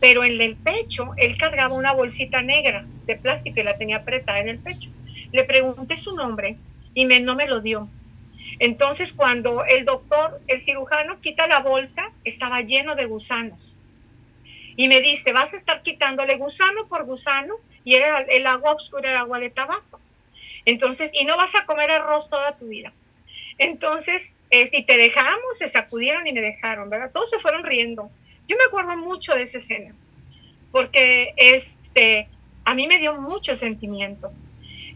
Pero en el pecho, él cargaba una bolsita negra de plástico y la tenía apretada en el pecho. Le pregunté su nombre y no me lo dio. Entonces, cuando el cirujano, quita la bolsa, estaba lleno de gusanos. Y me dice, vas a estar quitándole gusano por gusano, y era el agua oscura, era agua de tabaco. Entonces, y no vas a comer arroz toda tu vida. Entonces, si te dejamos, se sacudieron y me dejaron, ¿verdad? Todos se fueron riendo. Yo me acuerdo mucho de esa escena, porque a mí me dio mucho sentimiento.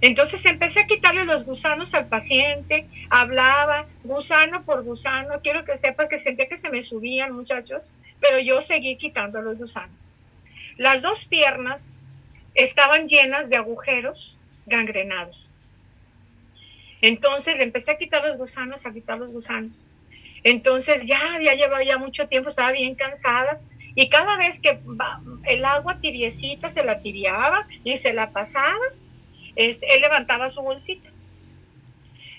Entonces empecé a quitarle los gusanos al paciente, hablaba gusano por gusano, quiero que sepas que sentía que se me subían, muchachos, pero yo seguí quitando los gusanos. Las 2 piernas estaban llenas de agujeros gangrenados. Entonces le empecé a quitar los gusanos, Entonces ya llevaba ya mucho tiempo, estaba bien cansada, y cada vez que el agua tibiecita se la tibiaba y se la pasaba, él levantaba su bolsita.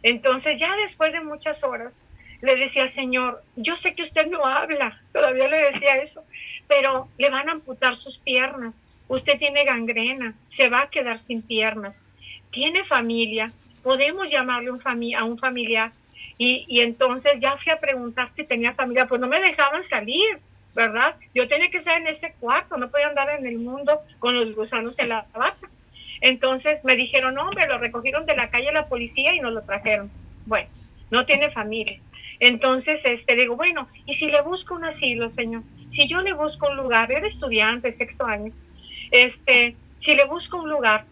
Entonces ya después de muchas horas le decía, señor, yo sé que usted no habla, todavía le decía eso, pero le van a amputar sus piernas, usted tiene gangrena, se va a quedar sin piernas, tiene familia, podemos llamarle a un familiar. Y entonces ya fui a preguntar si tenía familia, pues no me dejaban salir, ¿verdad? Yo tenía que estar en ese cuarto, no podía andar en el mundo con los gusanos en la bata. Entonces me dijeron, hombre, lo recogieron de la calle la policía y nos lo trajeron. Bueno, no tiene familia. Entonces, digo, bueno, ¿y si le busco un asilo, señor? Si yo le busco un lugar, era estudiante, 6º año, si le busco un lugar,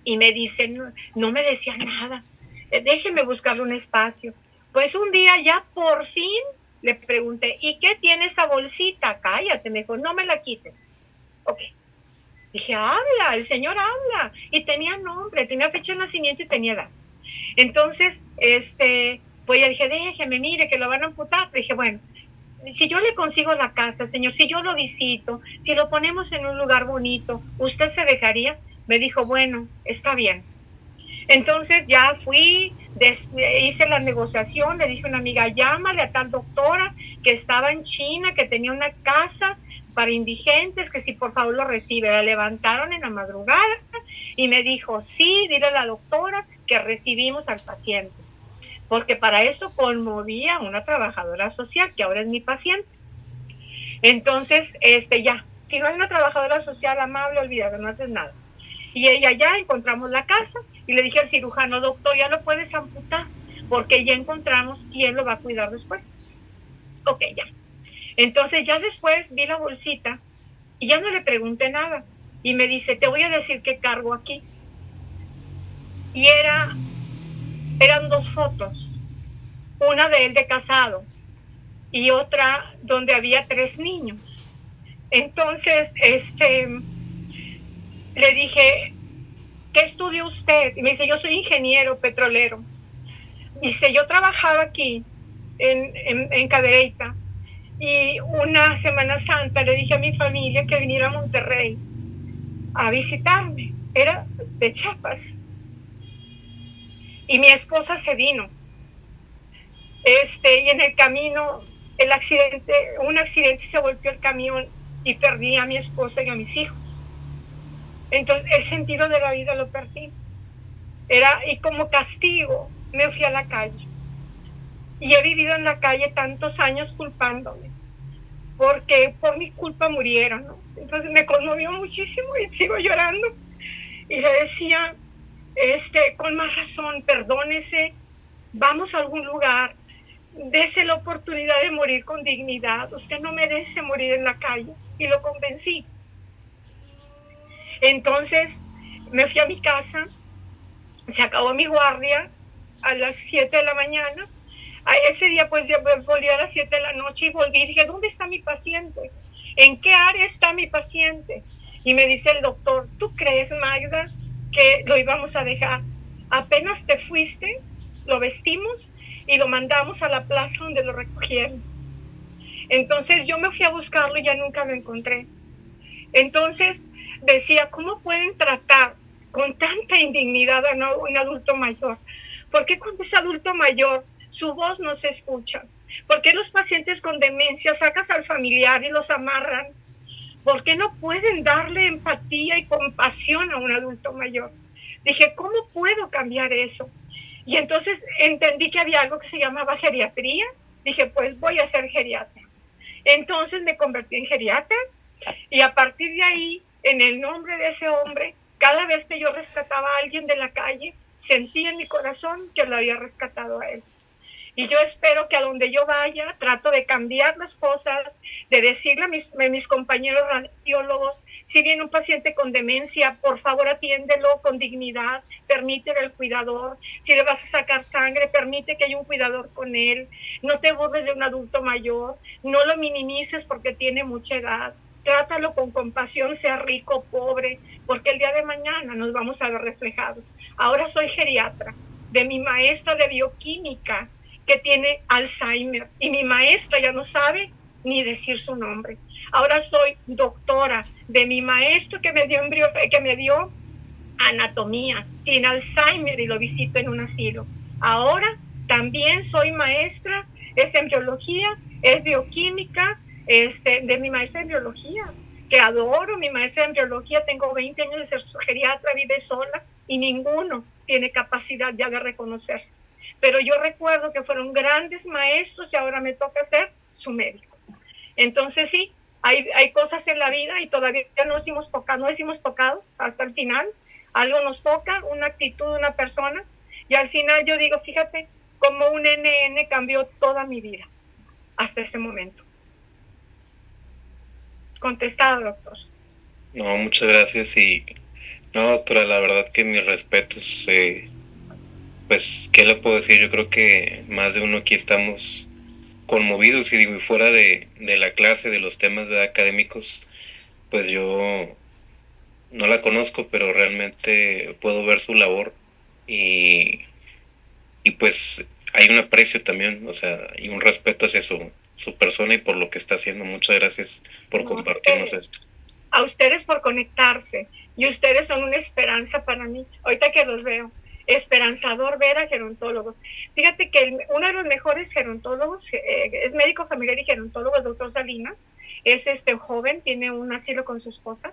y me dicen, no me decía nada, déjeme buscarle un espacio. Pues un día ya por fin le pregunté, ¿y qué tiene esa bolsita? Cállate, me dijo, no me la quites. Ok. Dije, habla, el señor habla. Y tenía nombre, tenía fecha de nacimiento y tenía edad. Entonces, pues ya dije, déjeme, mire, que lo van a amputar. Dije, bueno, si yo le consigo la casa, señor, si yo lo visito, si lo ponemos en un lugar bonito, ¿usted se dejaría? Me dijo, bueno, está bien. Entonces ya fui, hice la negociación, le dije a una amiga, llámale a tal doctora que estaba en China, que tenía una casa para indigentes, que si por favor lo recibe. La levantaron en la madrugada y me dijo, sí, dile a la doctora que recibimos al paciente, porque para eso conmovía a una trabajadora social, que ahora es mi paciente. Entonces, ya, si no hay una trabajadora social amable, olvídate, no haces nada. Y ella ya encontramos la casa y le dije al cirujano, doctor, ya lo puedes amputar, porque ya encontramos quién lo va a cuidar después. Ok, ya. Entonces ya después vi la bolsita y ya no le pregunté nada. Y me dice, te voy a decir qué cargo aquí. Y eran 2 fotos. Una de él de casado y otra donde había 3 niños. Entonces, le dije, ¿qué estudió usted? Y me dice, yo soy ingeniero petrolero. Dice, yo trabajaba aquí en Cadereyta, y una Semana Santa le dije a mi familia que viniera a Monterrey a visitarme. Era de Chiapas. Y mi esposa se vino. Y en el camino, un accidente, se volteó el camión y perdí a mi esposa y a mis hijos. Entonces, el sentido de la vida lo perdí. Y como castigo, me fui a la calle. Y he vivido en la calle tantos años culpándome, porque por mi culpa murieron, ¿no? Entonces me conmovió muchísimo y sigo llorando. Y le decía, con más razón, perdónese, vamos a algún lugar, dése la oportunidad de morir con dignidad, usted no merece morir en la calle. Y lo convencí. Entonces me fui a mi casa, se acabó mi guardia a las 7 de la mañana. A ese día pues yo volví a las 7 de la noche y volví y dije, ¿dónde está mi paciente? ¿En qué área está mi paciente? Y me dice el doctor, ¿tú crees, Magda, que lo íbamos a dejar? Apenas te fuiste, lo vestimos y lo mandamos a la plaza donde lo recogieron. Entonces yo me fui a buscarlo y ya nunca lo encontré. Entonces decía, ¿cómo pueden tratar con tanta indignidad a un adulto mayor? ¿Por qué cuando es adulto mayor su voz no se escucha? ¿Por qué los pacientes con demencia sacas al familiar y los amarran? ¿Por qué no pueden darle empatía y compasión a un adulto mayor? Dije, ¿cómo puedo cambiar eso? Y entonces entendí que había algo que se llamaba geriatría. Dije, pues voy a ser geriatra. Entonces me convertí en geriatra y a partir de ahí, en el nombre de ese hombre, cada vez que yo rescataba a alguien de la calle, sentí en mi corazón que lo había rescatado a él. Y yo espero que a donde yo vaya, trato de cambiar las cosas, de decirle a mis compañeros radiólogos, si viene un paciente con demencia, por favor atiéndelo con dignidad, permítele el cuidador. Si le vas a sacar sangre, permite que haya un cuidador con él. No te burles de un adulto mayor, no lo minimices porque tiene mucha edad. Trátalo con compasión, sea rico o pobre, porque el día de mañana nos vamos a ver reflejados. Ahora soy geriatra de mi maestra de bioquímica, que tiene Alzheimer, y mi maestra ya no sabe ni decir su nombre. Ahora soy doctora de mi maestro que me dio anatomía, tiene Alzheimer y lo visito en un asilo. Ahora también soy maestra, es en biología, es bioquímica, de mi maestra en biología, que adoro. Mi maestra en biología, tengo 20 años de ser su geriatra, vive sola y ninguno tiene capacidad ya de reconocerse. Pero yo recuerdo que fueron grandes maestros y ahora me toca ser su médico. Entonces sí, hay cosas en la vida y todavía no decimos tocados hasta el final. Algo nos toca, una actitud de una persona, y al final yo digo, fíjate, como un NN cambió toda mi vida hasta ese momento. Contestado, doctor. No, muchas gracias. Y no, doctora, la verdad que mis respetos. Pues, ¿qué le puedo decir? Yo creo que más de uno aquí estamos conmovidos, y digo, y fuera de la clase, de los temas, ¿verdad?, académicos, pues yo no la conozco, pero realmente puedo ver su labor, y pues hay un aprecio también, o sea, y un respeto hacia su persona y por lo que está haciendo. Muchas gracias por compartirnos esto. A ustedes por conectarse, y ustedes son una esperanza para mí, ahorita que los veo. Esperanzador ver a gerontólogos. Fíjate que uno de los mejores gerontólogos es médico familiar y gerontólogo, el doctor Salinas. Es joven, tiene un asilo con su esposa.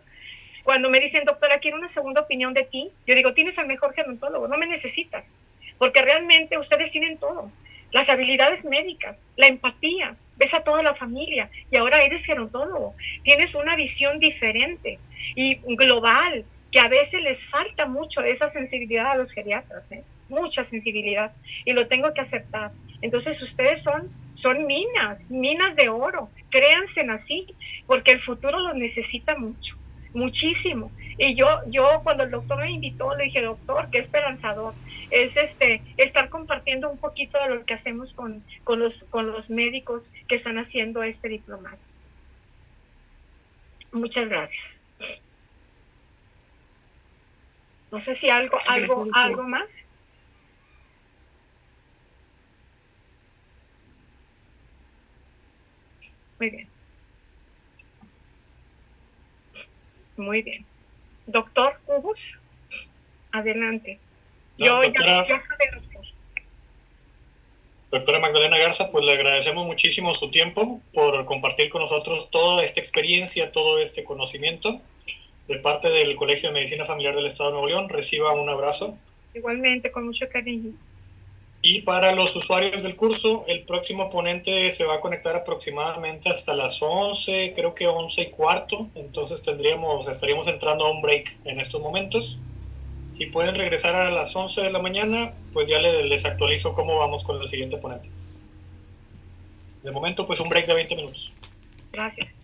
Cuando me dicen, doctora, quiero una segunda opinión de ti, yo digo, tienes al mejor gerontólogo, no me necesitas, porque realmente ustedes tienen todo, las habilidades médicas, la empatía, ves a toda la familia, y ahora eres gerontólogo, tienes una visión diferente y global, que a veces les falta mucho esa sensibilidad a los geriatras, mucha sensibilidad, y lo tengo que aceptar. Entonces ustedes son minas de oro, créanse así, porque el futuro los necesita mucho. muchísimo. Y yo cuando el doctor me invitó, le dije, doctor, qué esperanzador. Es estar compartiendo un poquito de lo que hacemos con los médicos que están haciendo este diplomado. Muchas gracias. No sé si algo más. Muy bien. Muy bien. Doctor Cubos, adelante. No, doctora Magdalena Garza, pues le agradecemos muchísimo su tiempo por compartir con nosotros toda esta experiencia, todo este conocimiento. De parte del Colegio de Medicina Familiar del Estado de Nuevo León, reciba un abrazo. Igualmente, con mucho cariño. Y para los usuarios del curso, el próximo ponente se va a conectar aproximadamente hasta las 11, creo que 11:15, entonces estaríamos entrando a un break en estos momentos. Si pueden regresar a las 11 de la mañana, pues ya les actualizo cómo vamos con el siguiente ponente. De momento, pues un break de 20 minutos. Gracias.